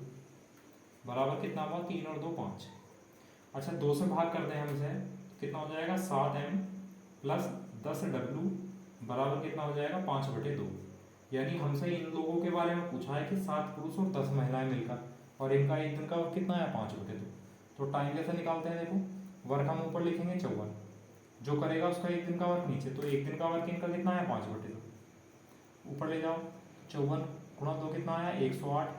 बराबर कितना हुआ 3 और 2 5। अच्छा 2 से भाग कर दें हमसे कितना हो जाएगा 7M प्लस 10W बराबर कितना हो जाएगा 5/2। यानी हमसे इन लोगों के बारे में पूछा है कि 7 पुरुष और 10 महिलाएं मिलकर, और इनका एक दिन का वर्क कितना है 5/2। तो टाइम कैसे निकालते हैं, देखो वर्क हम ऊपर लिखेंगे 54, जो करेगा उसका एक दिन का वर्क नीचे, तो एक दिन का वर्क इनका कितना है 5/2। ऊपर ले जाओ 54 गुणा 2 कितना आया 108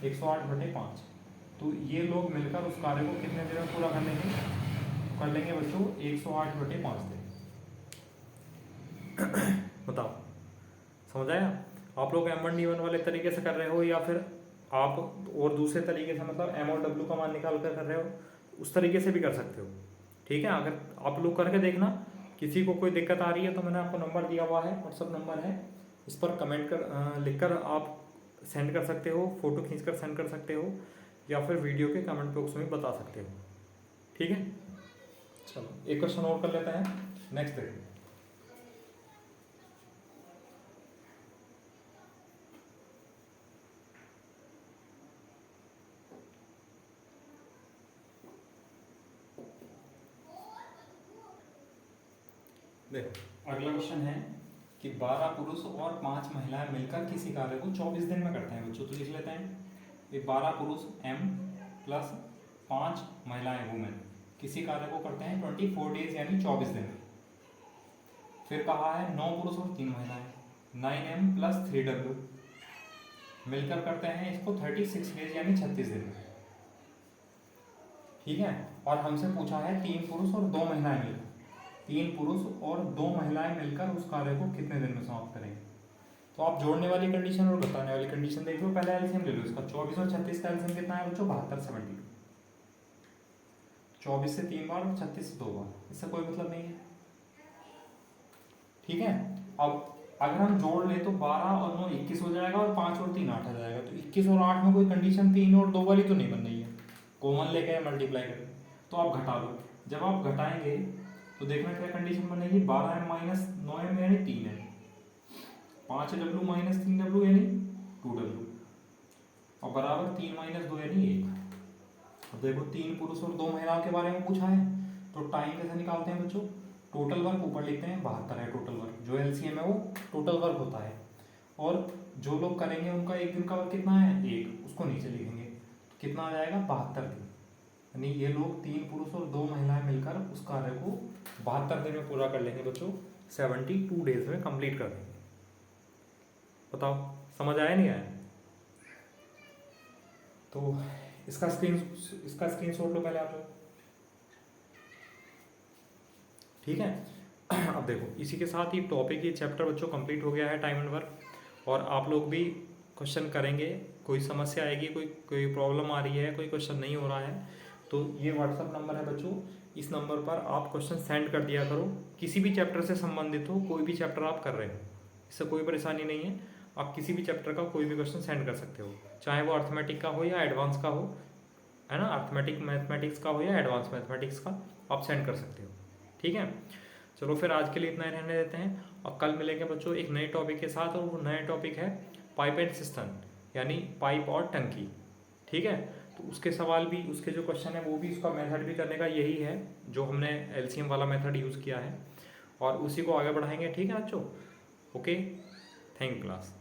108/5। तो ये लोग मिलकर उस कार्य को कितने देर में पूरा कर लेंगे बच्चों 108/5 दिन। बताओ समझ आया। आप लोग M1 D1 वाले तरीके से कर रहे हो या फिर आप और दूसरे तरीके से, मतलब M और W का मान निकाल कर रहे हो, उस तरीके से भी कर सकते हो। ठीक है, अगर आप लोग करके देखना, किसी को कोई दिक्कत आ रही है तो मैंने आपको नंबर दिया हुआ है, व्हाट्सअप नंबर है, इस पर कमेंट कर लिख कर आप सेंड कर सकते हो, फोटो खींच कर सेंड कर सकते हो, या फिर वीडियो के कमेंट बॉक्स में बता सकते हो। ठीक है, चलो एक क्वेश्चन और कर लेते हैं, नेक्स्ट देखो। देखो अगला क्वेश्चन है कि 12 पुरुष और 5 महिलाएं मिलकर किसी कार्य को 24 दिन में करते हैं बच्चों। तो लिख लेते हैं ये 12 पुरुष M प्लस 5 महिलाएं वुमेन किसी कार्य को करते हैं 24 डेज यानी 24 दिन में। फिर कहा है 9 पुरुष और 3 महिलाएं 9M प्लस 3W मिलकर करते हैं इसको 36 डेज यानी 36 दिन में। ठीक है, और हमसे पूछा है 3 पुरुष और 2 महिलाएं मिलकर, 3 पुरुष और 2 महिलाएं मिलकर उस कार्य को कितने दिन में समाप्त करेंगे। तो आप जोड़ने वाली कंडीशन और बताने वाली कंडीशन देख लो। पहले एलसीएम ले लो इसका, 24 और 36 का एलसीएम कितना है बच्चों 72 72। 24 से 3 बार और 36 से 2 बार, इससे कोई मतलब नहीं है। ठीक है, अब अगर हम जोड़ ले तो 12 और 9 21 हो जाएगा और 5 और 3 8 आ जाएगा। तो 21 और 8 में कोई कंडीशन 3 और 2 वाली तो नहीं बन रही है, कॉमन लेके मल्टीप्लाई करके। तो आप घटा लो, जब आप घटाएंगे तो देखना क्या कंडीशन बनेगी 12M माइनस 9M यानी 3M, 5W माइनस 3W यानी 2W, और बराबर 3 माइनस 2 यानी 1। अब देखो 3 पुरुष और 2 महिलाओं के बारे में पूछा है, तो टाइम कैसे निकालते हैं बच्चों, टोटल वर्क ऊपर लिखते हैं 72 है टोटल वर्क, जो एलसीएम है वो टोटल वर्क होता है, और जो लोग करेंगे उनका एक दिन का वर्क कितना है 1, उसको नीचे लिखेंगे, तो कितना आ जाएगा 72 दिन। यानी ये लोग 3 पुरुष और 2 महिलाएं मिलकर उस कार्य को 72 दिन में पूरा कर लेंगे बच्चों, 72 डेज में कंप्लीट कर देंगे। बताओ समझ आया नहीं आया। तो इसका स्क्रीनशॉट लो पहले आप लोग। ठीक है, अब देखो इसी के साथ ही टॉपिक ये चैप्टर बच्चों कंप्लीट हो गया है टाइम एंड वर्क, और आप लोग भी क्वेश्चन करेंगे, कोई समस्या आएगी, कोई प्रॉब्लम आ रही है, कोई क्वेश्चन नहीं हो रहा है, तो ये व्हाट्सअप नंबर है बच्चों, इस नंबर पर आप क्वेश्चन सेंड कर दिया करो। किसी भी चैप्टर से संबंधित हो, कोई भी चैप्टर आप कर रहे हो, इससे कोई परेशानी नहीं है, आप किसी भी चैप्टर का कोई भी क्वेश्चन सेंड कर सकते हो, चाहे वो अर्थमेटिक का हो या एडवांस का हो, है ना, अर्थमेटिक मैथमेटिक्स का हो या एडवांस मैथमेटिक्स का, आप सेंड कर सकते हो। ठीक है, चलो फिर आज के लिए इतना ही रहने देते हैं, और कल मिलेंगे बच्चों एक नए टॉपिक के साथ, और वो नया टॉपिक है पाइप एंड सिस्टम, यानी पाइप और टंकी। ठीक है, तो उसके सवाल भी, उसके जो क्वेश्चन है वो भी, उसका मेथड भी करने का यही है जो हमने एलसीएम वाला मेथड यूज़ किया है, और उसी को आगे बढ़ाएंगे। ठीक है बच्चों, ओके, थैंक यू क्लास।